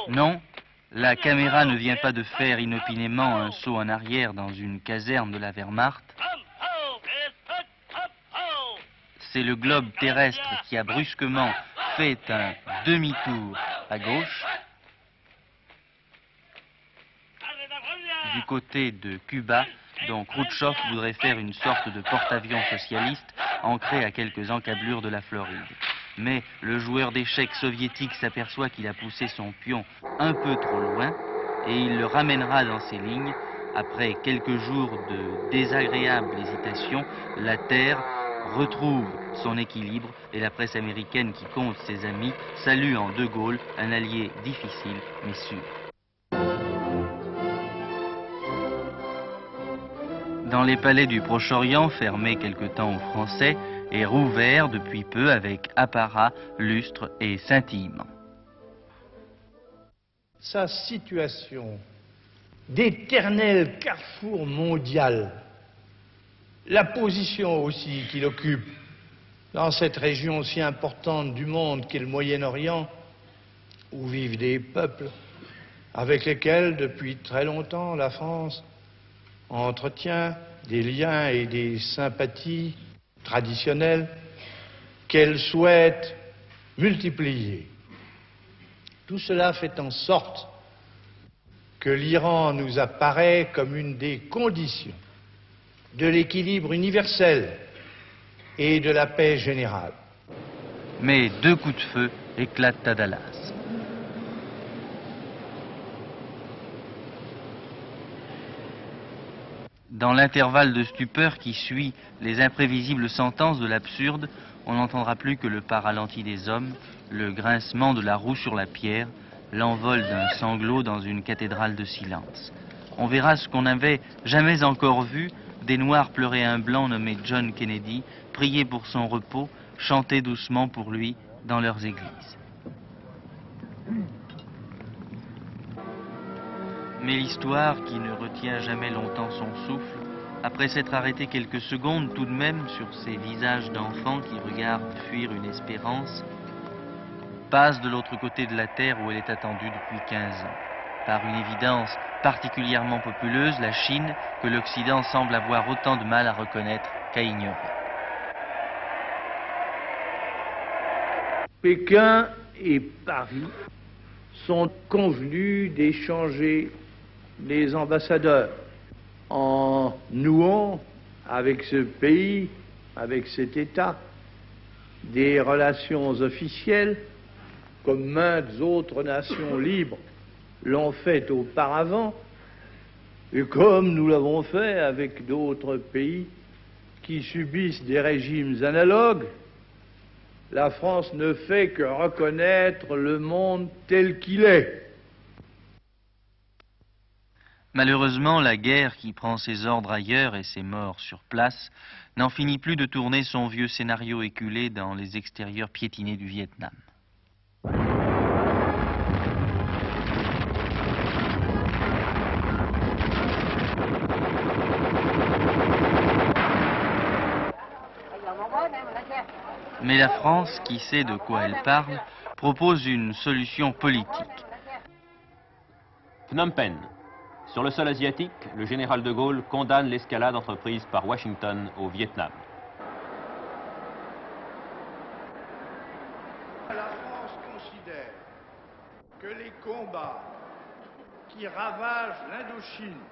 Non, la caméra ne vient pas de faire inopinément un saut en arrière dans une caserne de la Wehrmacht. C'est le globe terrestre qui a brusquement fait un demi-tour à gauche. Du côté de Cuba, dont Khrouchtchev voudrait faire une sorte de porte-avions socialiste ancré à quelques encablures de la Floride. mais le joueur d'échecs soviétique s'aperçoit qu'il a poussé son pion un peu trop loin et il le ramènera dans ses lignes. Après quelques jours de désagréables hésitations, la Terre retrouve son équilibre et la presse américaine qui compte ses amis salue en De Gaulle un allié difficile mais sûr. Dans les palais du Proche-Orient, fermés quelque temps aux Français, et rouverts depuis peu avec apparat, lustre et scintillement. Sa situation d'éternel carrefour mondial, la position aussi qu'il occupe dans cette région si importante du monde qu'est le Moyen-Orient, où vivent des peuples avec lesquels, depuis très longtemps, la France entretient des liens et des sympathies traditionnelles qu'elle souhaite multiplier. Tout cela fait en sorte que l'Iran nous apparaît comme une des conditions de l'équilibre universel et de la paix générale. Mais 2 coups de feu éclatent à Dallas. Dans l'intervalle de stupeur qui suit les imprévisibles sentences de l'absurde, on n'entendra plus que le pas ralenti des hommes, le grincement de la roue sur la pierre, l'envol d'un sanglot dans une cathédrale de silence. On verra ce qu'on n'avait jamais encore vu, des Noirs pleurer un Blanc nommé John Kennedy, prier pour son repos, chanter doucement pour lui dans leurs églises. Mais l'histoire, qui ne retient jamais longtemps son souffle, après s'être arrêtée quelques secondes tout de même sur ces visages d'enfants qui regardent fuir une espérance, passe de l'autre côté de la terre où elle est attendue depuis 15 ans. Par une évidence particulièrement populeuse, la Chine, que l'Occident semble avoir autant de mal à reconnaître qu'à ignorer. Pékin et Paris sont convenus d'échanger les ambassadeurs en nouant avec ce pays, avec cet État, des relations officielles comme maintes autres nations libres l'ont fait auparavant et comme nous l'avons fait avec d'autres pays qui subissent des régimes analogues. La France ne fait que reconnaître le monde tel qu'il est. Malheureusement, la guerre qui prend ses ordres ailleurs et ses morts sur place n'en finit plus de tourner son vieux scénario éculé dans les extérieurs piétinés du Vietnam. Mais la France, qui sait de quoi elle parle, propose une solution politique. Phnom Penh. Sur le sol asiatique, le général de Gaulle condamne l'escalade entreprise par Washington au Vietnam. La France considère que les combats qui ravagent l'Indochine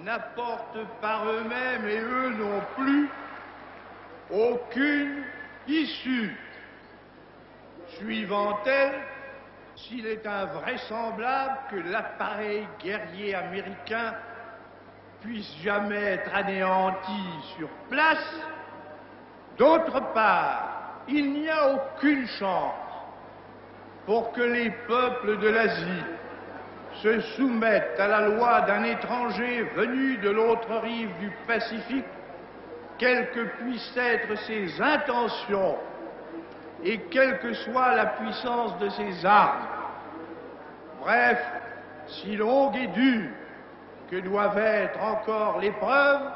n'apportent par eux-mêmes et eux non plus aucune issue. Suivant-elle, s'il est invraisemblable que l'appareil guerrier américain puisse jamais être anéanti sur place, d'autre part, il n'y a aucune chance pour que les peuples de l'Asie se soumettent à la loi d'un étranger venu de l'autre rive du Pacifique, quelles que puissent être ses intentions et quelle que soit la puissance de ses armes. Bref, si longue et dure que doivent être encore les preuves,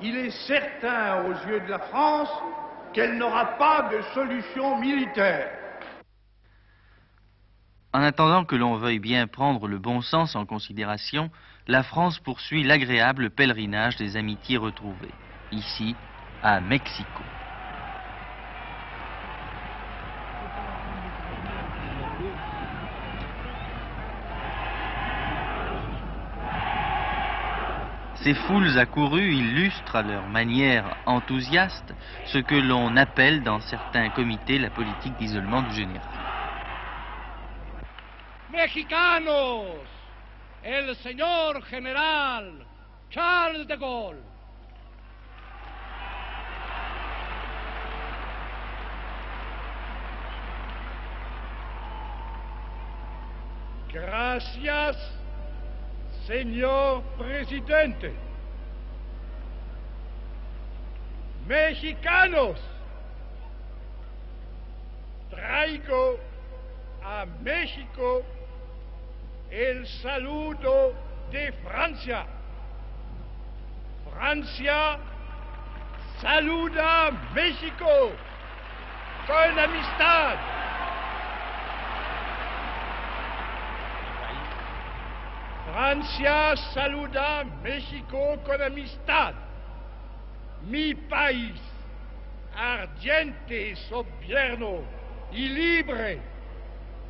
il est certain aux yeux de la France qu'elle n'aura pas de solution militaire. En attendant que l'on veuille bien prendre le bon sens en considération, la France poursuit l'agréable pèlerinage des amitiés retrouvées, ici, à Mexico. Ces foules accourues illustrent à leur manière enthousiaste ce que l'on appelle dans certains comités la politique d'isolement du général. Mexicanos, el señor general Charles de Gaulle. Gracias, señor presidente. Mexicanos, traigo a México el saludo de Francia. Francia saluda a México con amistad. Francia saluda a México con amistad. Mi país, ardiente, soberano y libre,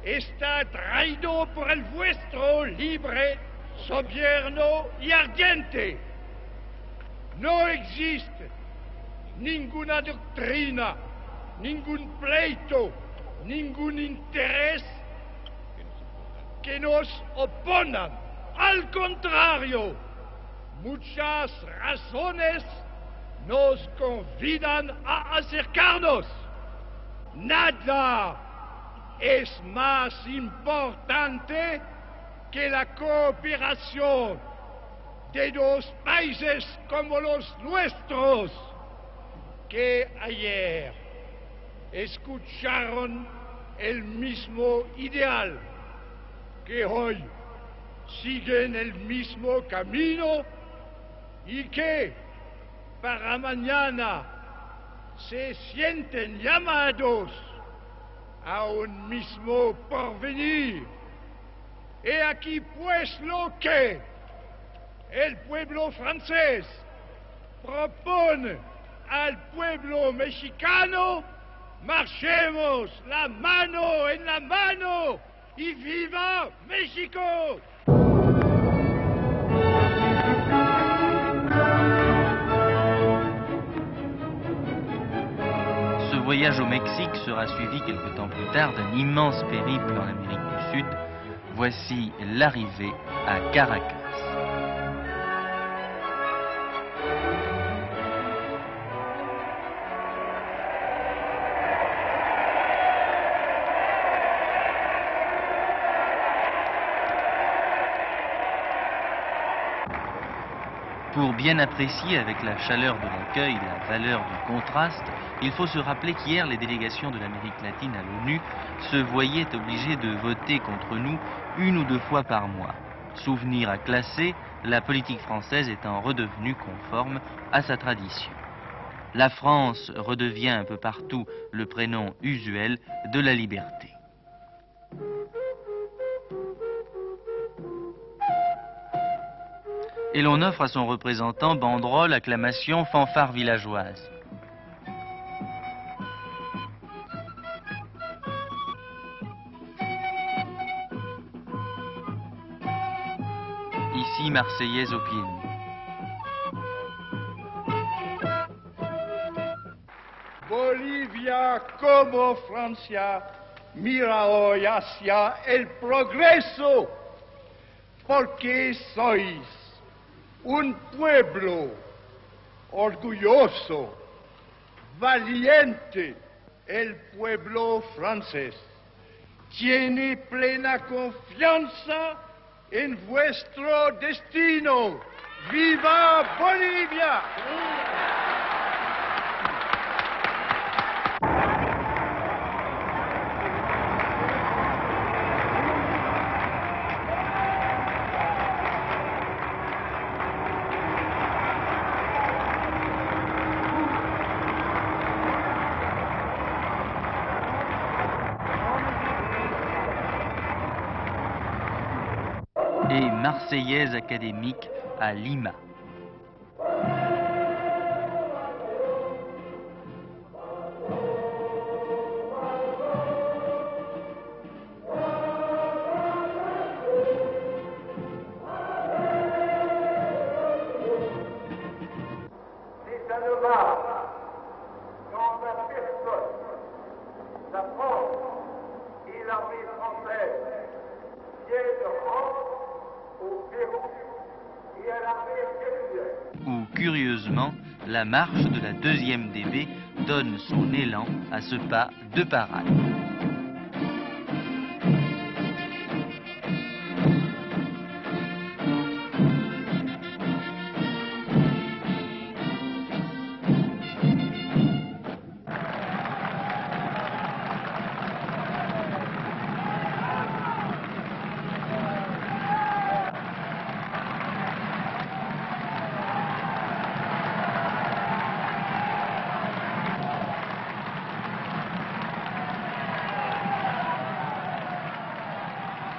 está atraído por el vuestro libre, soberano y ardiente. No existe ninguna doctrina, ningún pleito, ningún interés que nos oponan. Al contrario, muchas razones nos convidan a acercarnos. Nada es más importante que la cooperación de dos países como los nuestros, que ayer escucharon el mismo ideal, que hoy siguen el mismo camino y que para mañana se sienten llamados a un mismo porvenir. He aquí pues lo que el pueblo francés propone al pueblo mexicano: marchemos la mano en la mano y viva México. Ce voyage au Mexique sera suivi quelque temps plus tard d'un immense périple en Amérique du Sud. Voici l'arrivée à Caracas. Pour bien apprécier avec la chaleur de l'accueil la valeur du contraste, il faut se rappeler qu'hier, les délégations de l'Amérique latine à l'ONU se voyaient obligées de voter contre nous 1 ou 2 fois par mois. Souvenir à classer, la politique française étant redevenue conforme à sa tradition. La France redevient un peu partout le prénom usuel de la liberté. Et l'on offre à son représentant banderole, acclamation, fanfare villageoise. Ici, Marseillaise au pied nu. Bolivia como Francia mira hoy hacia el progreso, porque sois un pueblo orgulloso, valiente. El pueblo francés tiene plena confianza en vuestro destino. ¡Viva Bolivia! Et Marseillaise académique à Lima. Où, curieusement, la marche de la 2e DB donne son élan à ce pas de parade.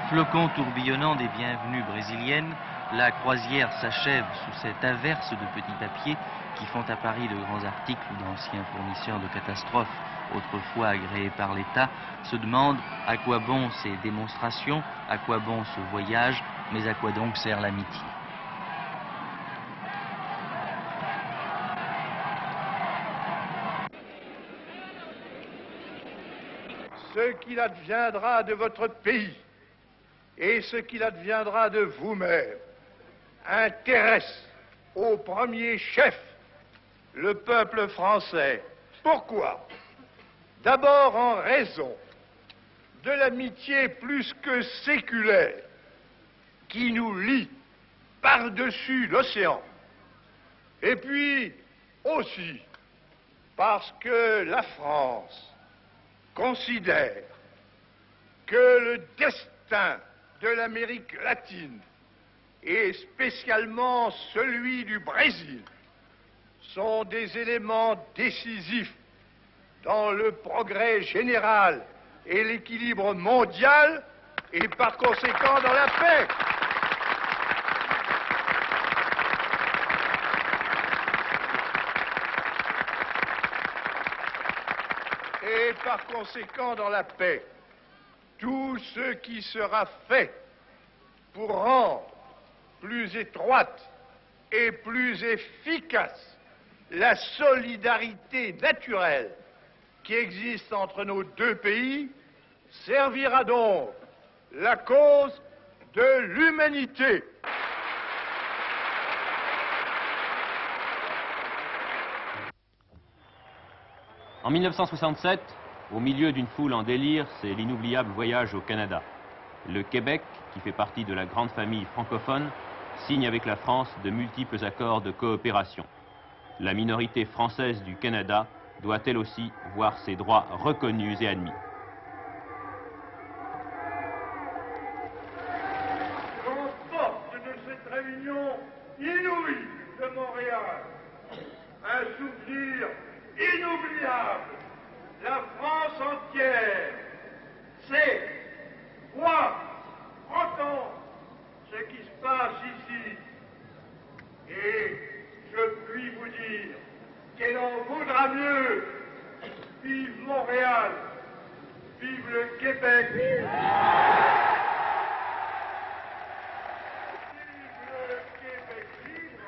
Flocon tourbillonnant des bienvenues brésiliennes, la croisière s'achève sous cette averse de petits papiers qui font à Paris de grands articles d'anciens fournisseurs de catastrophes, autrefois agréés par l'État, se demandent à quoi bon ces démonstrations, à quoi bon ce voyage, mais à quoi donc sert l'amitié. Ce qu'il adviendra de votre pays et ce qu'il adviendra de vous-même intéresse au premier chef le peuple français. Pourquoi? D'abord en raison de l'amitié plus que séculaire qui nous lie par-dessus l'océan. Et puis aussi parce que la France considère que le destin de l'Amérique latine, et spécialement celui du Brésil, sont des éléments décisifs dans le progrès général et l'équilibre mondial, et par conséquent dans la paix. Et par conséquent dans la paix. Tout ce qui sera fait pour rendre plus étroite et plus efficace la solidarité naturelle qui existe entre nos deux pays servira donc la cause de l'humanité. En 1967, au milieu d'une foule en délire, c'est l'inoubliable voyage au Canada. Le Québec, qui fait partie de la grande famille francophone, signe avec la France de multiples accords de coopération. La minorité française du Canada doit elle aussi voir ses droits reconnus et admis. Qu'emporte de cette réunion inouïe de Montréal un souvenir inoubliable. La France entière sait, voit, entend ce qui se passe ici. Et je puis vous dire qu'elle en vaudra mieux. Vive Montréal, vive le Québec. Vive le Québec libre.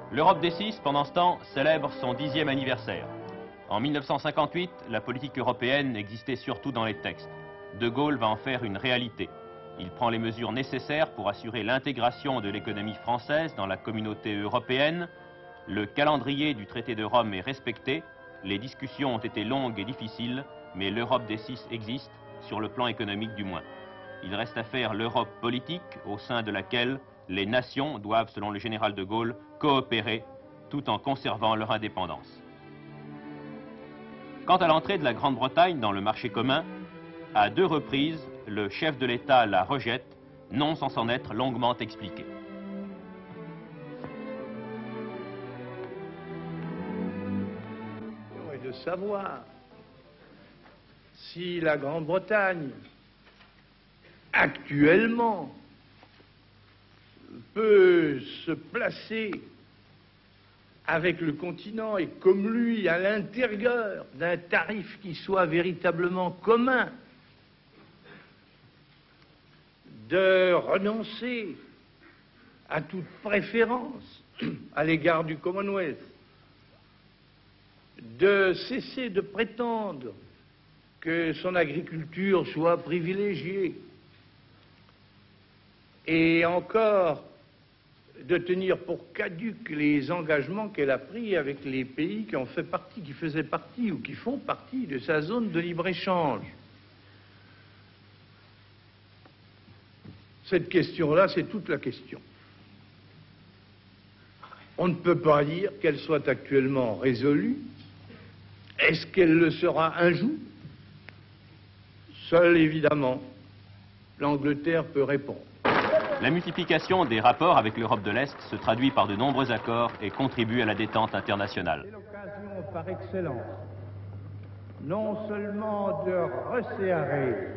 L'Europe des Six, pendant ce temps, célèbre son 10e anniversaire. En 1958, la politique européenne existait surtout dans les textes. De Gaulle va en faire une réalité. Il prend les mesures nécessaires pour assurer l'intégration de l'économie française dans la communauté européenne. Le calendrier du traité de Rome est respecté. Les discussions ont été longues et difficiles, mais l'Europe des Six existe, sur le plan économique du moins. Il reste à faire l'Europe politique, au sein de laquelle les nations doivent, selon le général de Gaulle, coopérer tout en conservant leur indépendance. Quant à l'entrée de la Grande-Bretagne dans le marché commun, à 2 reprises, le chef de l'État la rejette, non sans s'en être longuement expliqué. Et de savoir si la Grande-Bretagne, actuellement, peut se placer avec le continent et comme lui à l'intérieur d'un tarif qui soit véritablement commun, de renoncer à toute préférence à l'égard du Commonwealth, de cesser de prétendre que son agriculture soit privilégiée, et encore de tenir pour caducs les engagements qu'elle a pris avec les pays qui ont fait partie, qui faisaient partie ou qui font partie de sa zone de libre-échange. Cette question-là, c'est toute la question. On ne peut pas dire qu'elle soit actuellement résolue. Est-ce qu'elle le sera un jour? Seule, évidemment, l'Angleterre peut répondre. La multiplication des rapports avec l'Europe de l'Est se traduit par de nombreux accords et contribue à la détente internationale. C'est l'occasion par excellence, non seulement de resserrer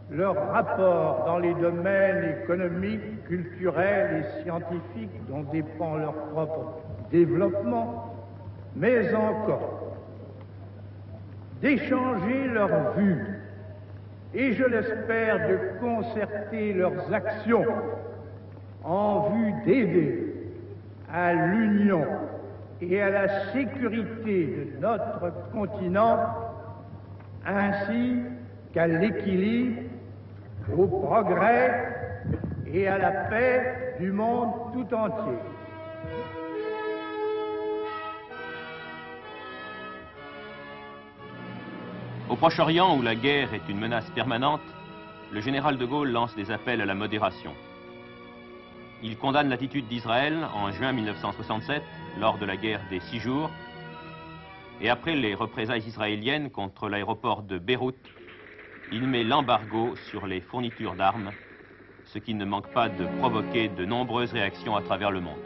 leurs rapports dans les domaines économiques, culturels et scientifiques dont dépend leur propre développement, mais encore d'échanger leurs vues et, je l'espère, de concerter leurs actions en vue d'aider à l'union et à la sécurité de notre continent, ainsi qu'à l'équilibre, au progrès et à la paix du monde tout entier. Au Proche-Orient, où la guerre est une menace permanente, le général de Gaulle lance des appels à la modération. Il condamne l'attitude d'Israël en juin 1967, lors de la guerre des 6 jours, et après les représailles israéliennes contre l'aéroport de Beyrouth, il met l'embargo sur les fournitures d'armes, ce qui ne manque pas de provoquer de nombreuses réactions à travers le monde.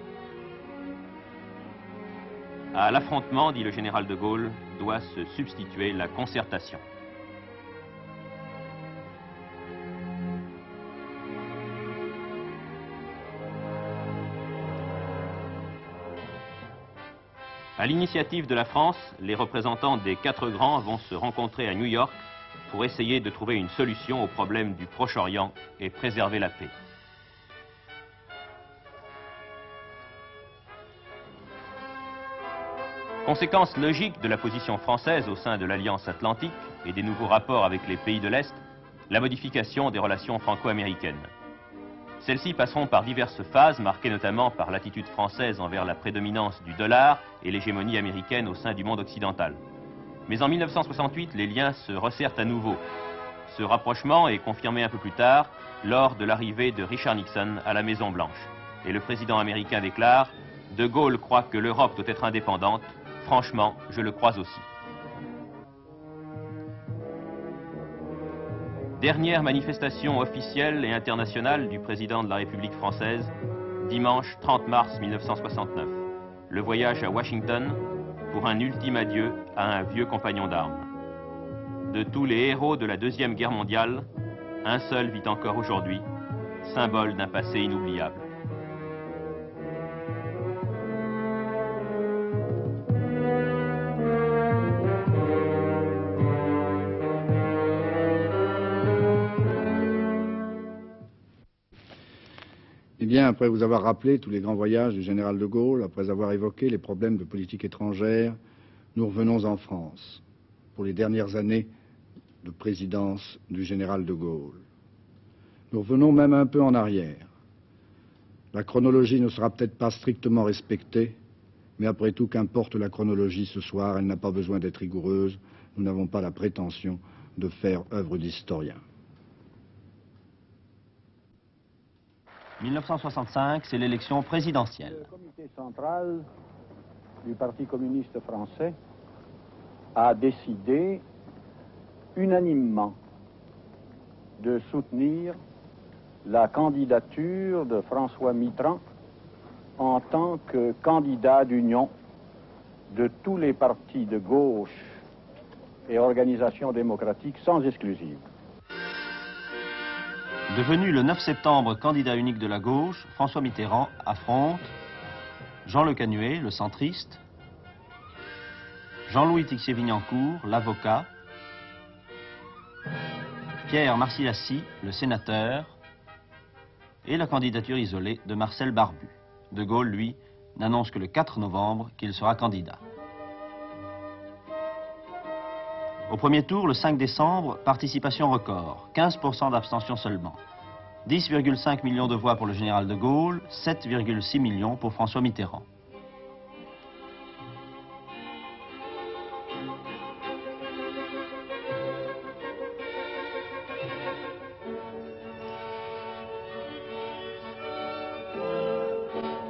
À l'affrontement, dit le général de Gaulle, doit se substituer la concertation. À l'initiative de la France, les représentants des 4 grands vont se rencontrer à New York pour essayer de trouver une solution au problème du Proche-Orient et préserver la paix. Conséquence logique de la position française au sein de l'Alliance Atlantique et des nouveaux rapports avec les pays de l'Est, la modification des relations franco-américaines. Celles-ci passeront par diverses phases, marquées notamment par l'attitude française envers la prédominance du dollar et l'hégémonie américaine au sein du monde occidental. Mais en 1968, les liens se resserrent à nouveau. Ce rapprochement est confirmé un peu plus tard, lors de l'arrivée de Richard Nixon à la Maison-Blanche. Et le président américain déclare « De Gaulle croit que l'Europe doit être indépendante. Franchement, je le crois aussi. » Dernière manifestation officielle et internationale du président de la République française, dimanche 30 mars 1969. Le voyage à Washington pour un ultime adieu à un vieux compagnon d'armes. De tous les héros de la Deuxième Guerre mondiale, un seul vit encore aujourd'hui, symbole d'un passé inoubliable. Eh bien, après vous avoir rappelé tous les grands voyages du général de Gaulle, après avoir évoqué les problèmes de politique étrangère, nous revenons en France pour les dernières années de présidence du général de Gaulle. Nous revenons même un peu en arrière. La chronologie ne sera peut-être pas strictement respectée, mais après tout, qu'importe la chronologie ce soir, elle n'a pas besoin d'être rigoureuse. Nous n'avons pas la prétention de faire œuvre d'historien. 1965, c'est l'élection présidentielle. Le comité central du Parti communiste français a décidé unanimement de soutenir la candidature de François Mitterrand en tant que candidat d'union de tous les partis de gauche et organisations démocratiques sans exclusive. Devenu le 9 septembre candidat unique de la gauche, François Mitterrand affronte Jean Le Canuet, le centriste, Jean-Louis Tixier-Vignancourt, l'avocat, Pierre Marcillaci, le sénateur, et la candidature isolée de Marcel Barbu. De Gaulle, lui, n'annonce que le 4 novembre qu'il sera candidat. Au premier tour, le 5 décembre, participation record, 15% d'abstention seulement. 10,5 millions de voix pour le général de Gaulle, 7,6 millions pour François Mitterrand.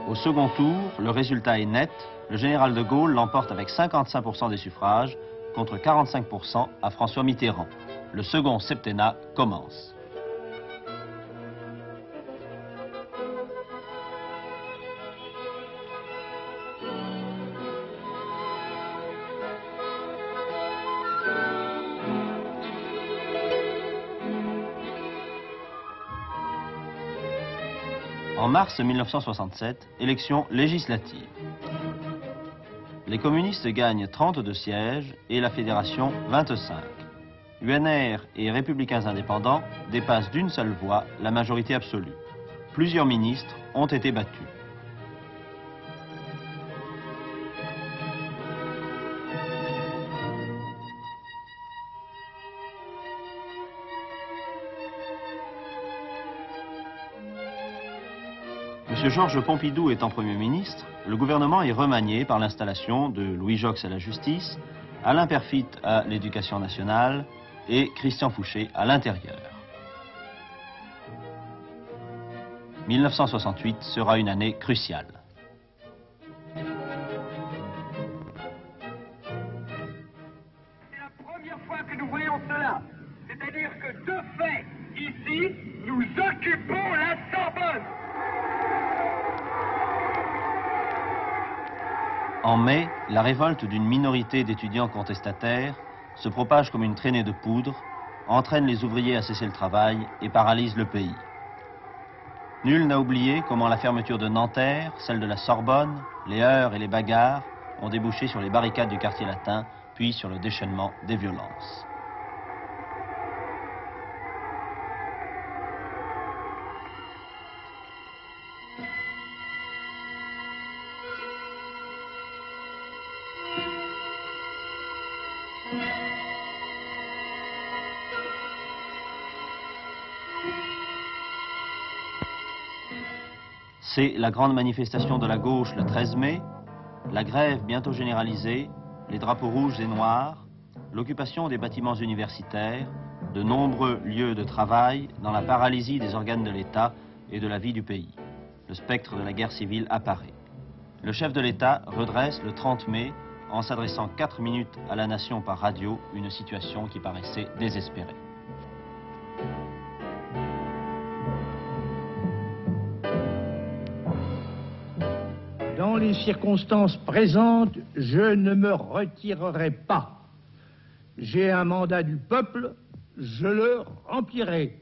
Au second tour, le résultat est net. Le général de Gaulle l'emporte avec 55% des suffrages contre 45% à François Mitterrand. Le second septennat commence. En mars 1967, élection législative. Les communistes gagnent 32 sièges et la fédération 25. UNR et Républicains indépendants dépassent d'une seule voix la majorité absolue. Plusieurs ministres ont été battus. M. Georges Pompidou étant Premier ministre, le gouvernement est remanié par l'installation de Louis Joxe à la justice, Alain Peyrefitte à l'éducation nationale et Christian Fouché à l'intérieur. 1968 sera une année cruciale. C'est la première fois que nous voyons cela. C'est-à-dire que, de fait, ici, nous occupons la Sorbonne. En mai, la révolte d'une minorité d'étudiants contestataires se propage comme une traînée de poudre, entraîne les ouvriers à cesser le travail et paralyse le pays. Nul n'a oublié comment la fermeture de Nanterre, celle de la Sorbonne, les heurts et les bagarres ont débouché sur les barricades du quartier latin, puis sur le déchaînement des violences. C'est la grande manifestation de la gauche le 13 mai, la grève bientôt généralisée, les drapeaux rouges et noirs, l'occupation des bâtiments universitaires, de nombreux lieux de travail dans la paralysie des organes de l'État et de la vie du pays. Le spectre de la guerre civile apparaît. Le chef de l'État redresse le 30 mai, en s'adressant 4 minutes à la nation par radio, une situation qui paraissait désespérée. Dans les circonstances présentes, je ne me retirerai pas. J'ai un mandat du peuple, je le remplirai.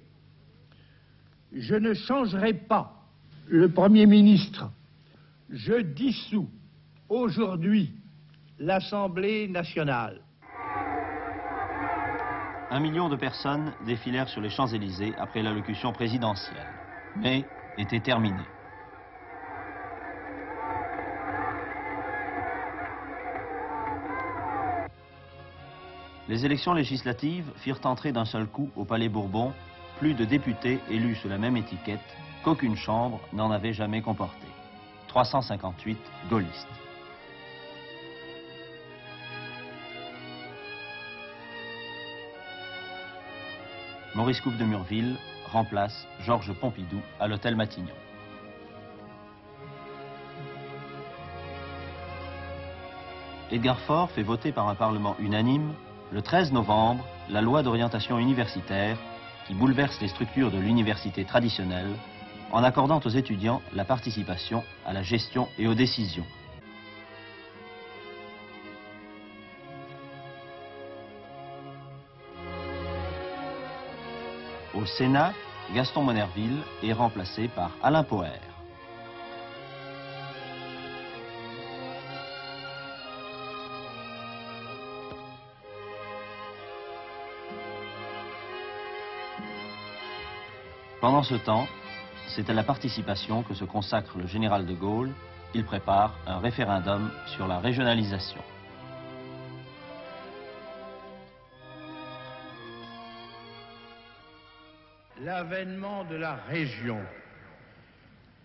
Je ne changerai pas le Premier ministre. Je dissous aujourd'hui l'Assemblée nationale. 1 million de personnes défilèrent sur les Champs-Élysées après l'allocution présidentielle. Mai était terminé. Les élections législatives firent entrer d'un seul coup au Palais Bourbon plus de députés élus sous la même étiquette qu'aucune chambre n'en avait jamais comporté. 358 gaullistes. Maurice Couve de Murville remplace Georges Pompidou à l'hôtel Matignon. Edgar Faure fait voter par un parlement unanime le 13 novembre la loi d'orientation universitaire qui bouleverse les structures de l'université traditionnelle en accordant aux étudiants la participation à la gestion et aux décisions. Au Sénat, Gaston Monnerville est remplacé par Alain Poher. Pendant ce temps, C'est à la participation que se consacre le général de Gaulle. Il prépare un référendum sur la régionalisation. L'avènement de la région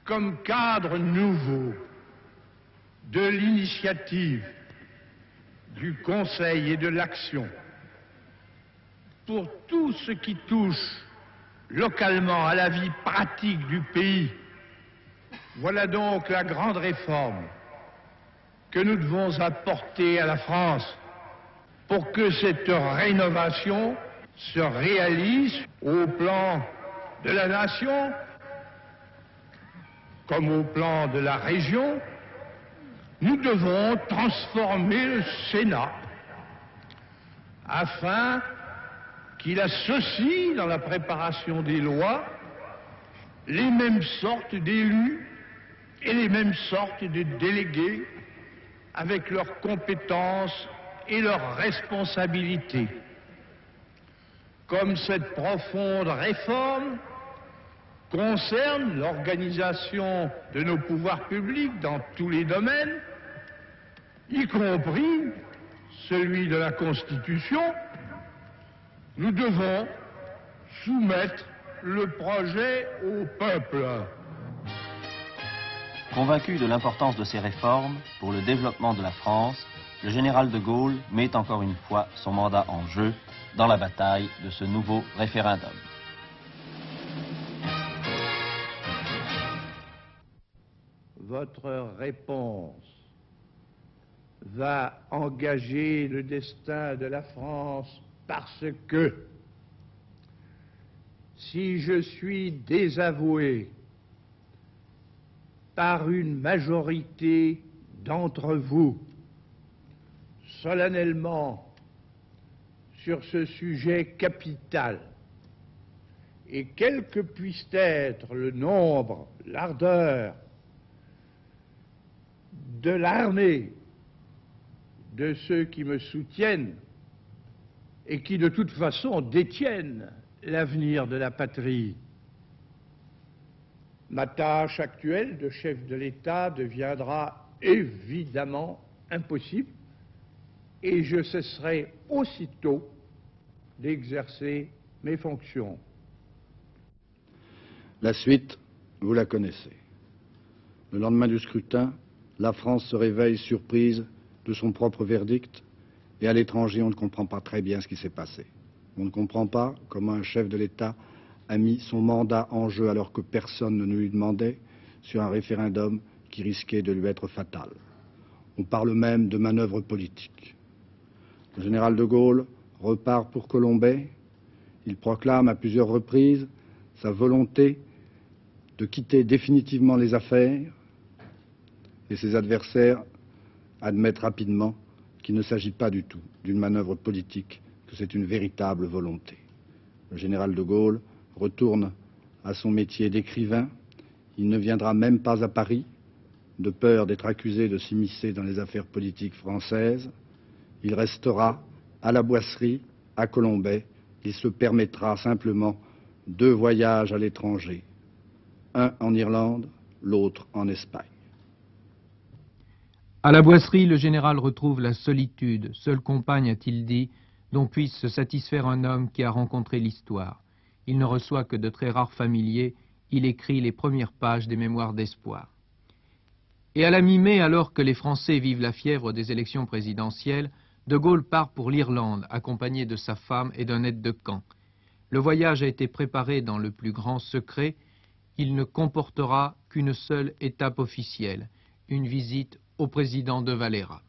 comme cadre nouveau de l'initiative, du conseil et de l'action pour tout ce qui touche localement à la vie pratique du pays. Voilà donc la grande réforme que nous devons apporter à la France pour que cette rénovation se réalise au plan de la nation comme au plan de la région. Nous devons transformer le Sénat afin qu'il associe dans la préparation des lois les mêmes sortes d'élus et les mêmes sortes de délégués avec leurs compétences et leurs responsabilités. Comme cette profonde réforme concerne l'organisation de nos pouvoirs publics dans tous les domaines, y compris celui de la Constitution, nous devons soumettre le projet au peuple. Convaincu de l'importance de ces réformes pour le développement de la France, le général de Gaulle met encore une fois son mandat en jeu dans la bataille de ce nouveau référendum. Votre réponse va engager le destin de la France parce que si je suis désavoué par une majorité d'entre vous, solennellement, sur ce sujet capital, et quel que puisse être le nombre, l'ardeur de l'armée de ceux qui me soutiennent et qui de toute façon détiennent l'avenir de la patrie, ma tâche actuelle de chef de l'État deviendra évidemment impossible et je cesserai aussitôt d'exercer mes fonctions. La suite, vous la connaissez. Le lendemain du scrutin, la France se réveille surprise de son propre verdict et à l'étranger, on ne comprend pas très bien ce qui s'est passé. On ne comprend pas comment un chef de l'État a mis son mandat en jeu alors que personne ne lui demandait sur un référendum qui risquait de lui être fatal. On parle même de manœuvre politique. Le général de Gaulle repart pour Colombey. Il proclame à plusieurs reprises sa volonté de quitter définitivement les affaires et ses adversaires admettent rapidement qu'il ne s'agit pas du tout d'une manœuvre politique, que c'est une véritable volonté. Le général de Gaulle retourne à son métier d'écrivain. Il ne viendra même pas à Paris, de peur d'être accusé de s'immiscer dans les affaires politiques françaises. Il restera à la Boisserie, à Colombey. Il se permettra simplement 2 voyages à l'étranger, un en Irlande, l'autre en Espagne. À la Boisserie, le général retrouve la solitude, seule compagne, a-t-il dit, dont puisse se satisfaire un homme qui a rencontré l'histoire. Il ne reçoit que de très rares familiers, il écrit les premières pages des Mémoires d'espoir. Et à la mi-mai, alors que les Français vivent la fièvre des élections présidentielles, de Gaulle part pour l'Irlande, accompagné de sa femme et d'un aide de camp. Le voyage a été préparé dans le plus grand secret. Il ne comportera qu'une seule étape officielle, une visite au président de Valera.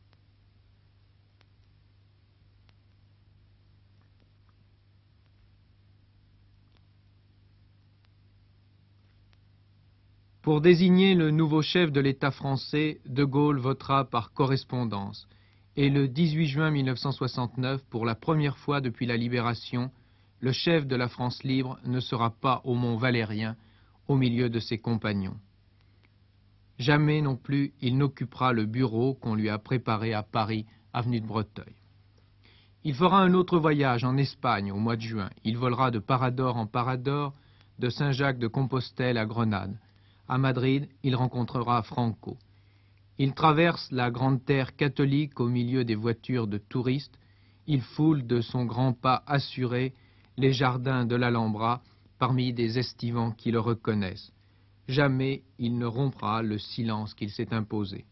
Pour désigner le nouveau chef de l'État français, de Gaulle votera par correspondance. Et le 18 juin 1969, pour la première fois depuis la Libération, le chef de la France libre ne sera pas au Mont Valérien, au milieu de ses compagnons. Jamais non plus il n'occupera le bureau qu'on lui a préparé à Paris, avenue de Breteuil. Il fera un autre voyage en Espagne au mois de juin. Il volera de Parador en Parador, de Saint-Jacques de Compostelle à Grenade. À Madrid, il rencontrera Franco. Il traverse la grande terre catholique au milieu des voitures de touristes. Il foule de son grand pas assuré les jardins de l'Alhambra parmi des estivants qui le reconnaissent. Jamais il ne rompra le silence qu'il s'est imposé.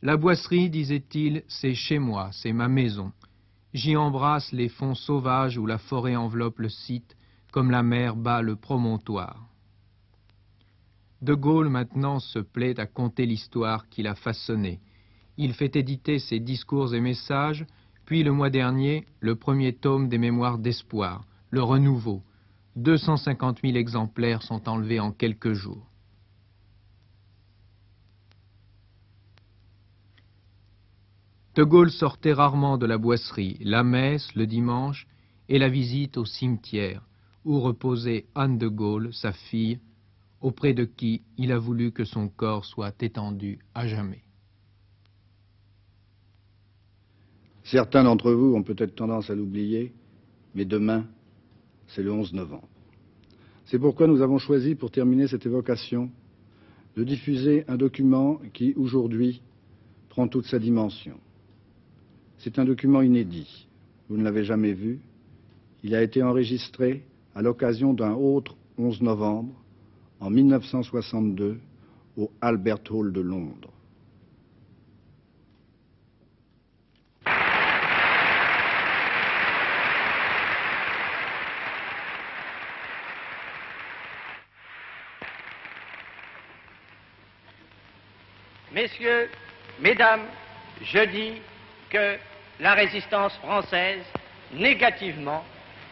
La Boisserie, disait-il, c'est chez moi, c'est ma maison. J'y embrasse les fonds sauvages où la forêt enveloppe le site, comme la mer bat le promontoire. De Gaulle, maintenant, se plaît à conter l'histoire qu'il a façonnée. Il fait éditer ses discours et messages, puis le mois dernier, le premier tome des Mémoires d'espoir, le renouveau. 250 000 exemplaires sont enlevés en quelques jours. De Gaulle sortait rarement de la Boisserie, la messe le dimanche et la visite au cimetière, où reposait Anne de Gaulle, sa fille, auprès de qui il a voulu que son corps soit étendu à jamais. Certains d'entre vous ont peut-être tendance à l'oublier, mais demain, c'est le 11 novembre. C'est pourquoi nous avons choisi, pour terminer cette évocation, de diffuser un document qui, aujourd'hui, prend toute sa dimension. C'est un document inédit. Vous ne l'avez jamais vu. Il a été enregistré à l'occasion d'un autre 11 novembre, en 1962, au Albert Hall de Londres. Messieurs, Mesdames, je dis que la résistance française, négativement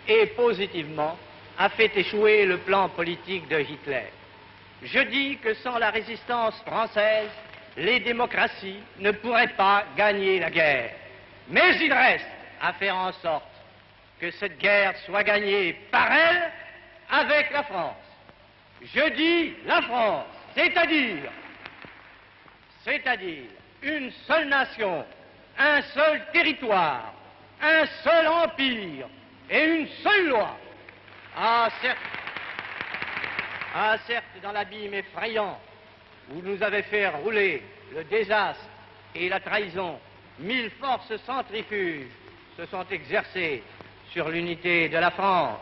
et positivement, a fait échouer le plan politique de Hitler. Je dis que sans la résistance française, les démocraties ne pourraient pas gagner la guerre. Mais il reste à faire en sorte que cette guerre soit gagnée par elle avec la France. Je dis la France, c'est-à-dire une seule nation, un seul territoire, un seul empire et une seule loi. Ah, certes, dans l'abîme effrayant où nous avait fait rouler le désastre et la trahison, 1000 forces centrifuges se sont exercées sur l'unité de la France.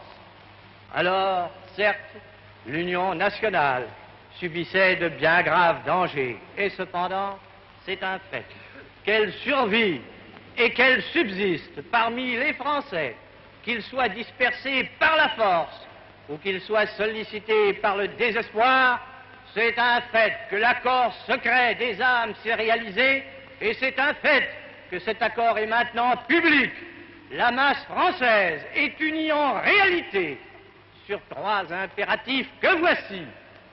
Alors, certes, l'Union nationale subissait de bien graves dangers, et cependant, c'est un fait qu'elle survit et qu'elle subsiste parmi les Français, qu'ils soient dispersés par la force ou qu'ils soient sollicités par le désespoir. C'est un fait que l'accord secret des âmes s'est réalisé, et c'est un fait que cet accord est maintenant public. La masse française est unie en réalité sur 3 impératifs que voici.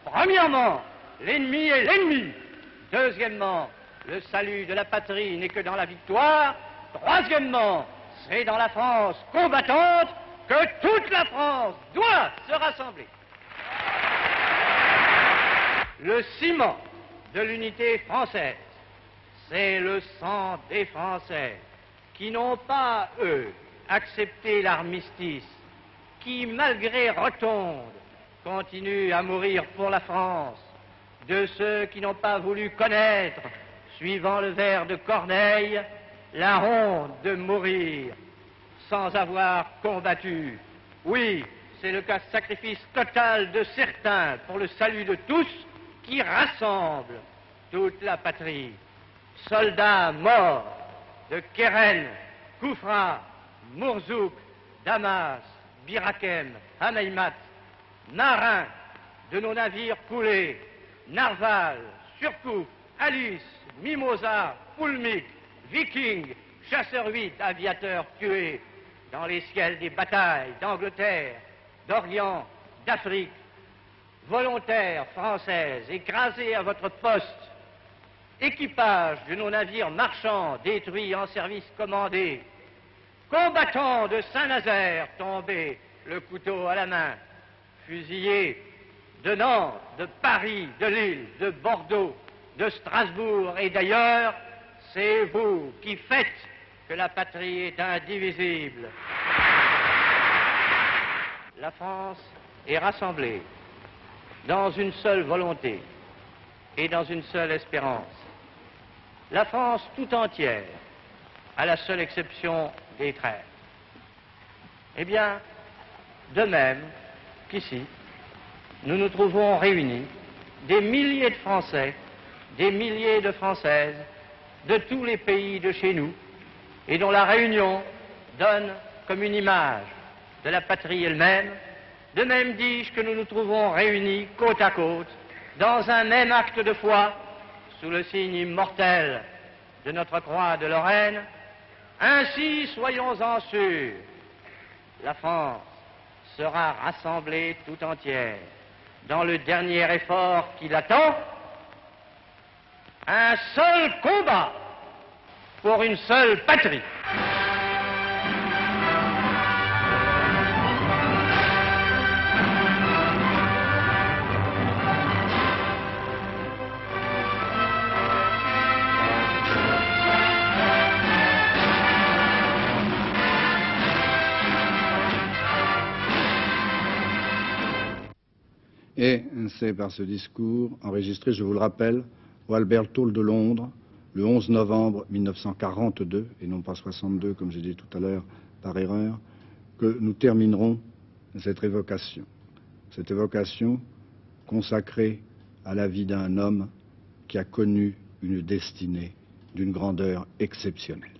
Premièrement, l'ennemi est l'ennemi. Deuxièmement, le salut de la patrie n'est que dans la victoire. Troisièmement, c'est dans la France combattante que toute la France doit se rassembler. Le ciment de l'unité française, c'est le sang des Français qui n'ont pas, eux, accepté l'armistice, qui, malgré rotonde, continuent à mourir pour la France, de ceux qui n'ont pas voulu connaître, suivant le vers de Corneille, la honte de mourir sans avoir combattu. Oui, c'est le cas sacrifice total de certains pour le salut de tous qui rassemble toute la patrie. Soldats morts de Keren, Koufra, Mourzouk, Damas, Birakem, Hameimat, marins de nos navires coulés, Narval, Surcouf, Alice, Mimosa, Poulmic, Vikings, chasseurs 8, aviateurs tués dans les ciels des batailles d'Angleterre, d'Orient, d'Afrique, volontaires françaises écrasés à votre poste, équipage de nos navires marchands détruits en service commandé, combattants de Saint-Nazaire tombés le couteau à la main, fusillés de Nantes, de Paris, de Lille, de Bordeaux, de Strasbourg et d'ailleurs, c'est vous qui faites que la patrie est indivisible. La France est rassemblée dans une seule volonté et dans une seule espérance. La France tout entière, à la seule exception des traîtres. Eh bien, de même qu'ici, nous nous trouvons réunis, des milliers de Français, des milliers de Françaises, de tous les pays de chez nous, et dont la réunion donne comme une image de la patrie elle-même. De même dis-je que nous nous trouvons réunis côte à côte, dans un même acte de foi, sous le signe immortel de notre croix de Lorraine. Ainsi, soyons-en sûrs, la France sera rassemblée tout entière dans le dernier effort qui l'attend, un seul combat pour une seule patrie. Et c'est par ce discours, enregistré, je vous le rappelle, au Albert Hall de Londres, le 11 novembre 1942, et non pas 62, comme j'ai dit tout à l'heure, par erreur, que nous terminerons cette évocation. Cette évocation consacrée à la vie d'un homme qui a connu une destinée d'une grandeur exceptionnelle.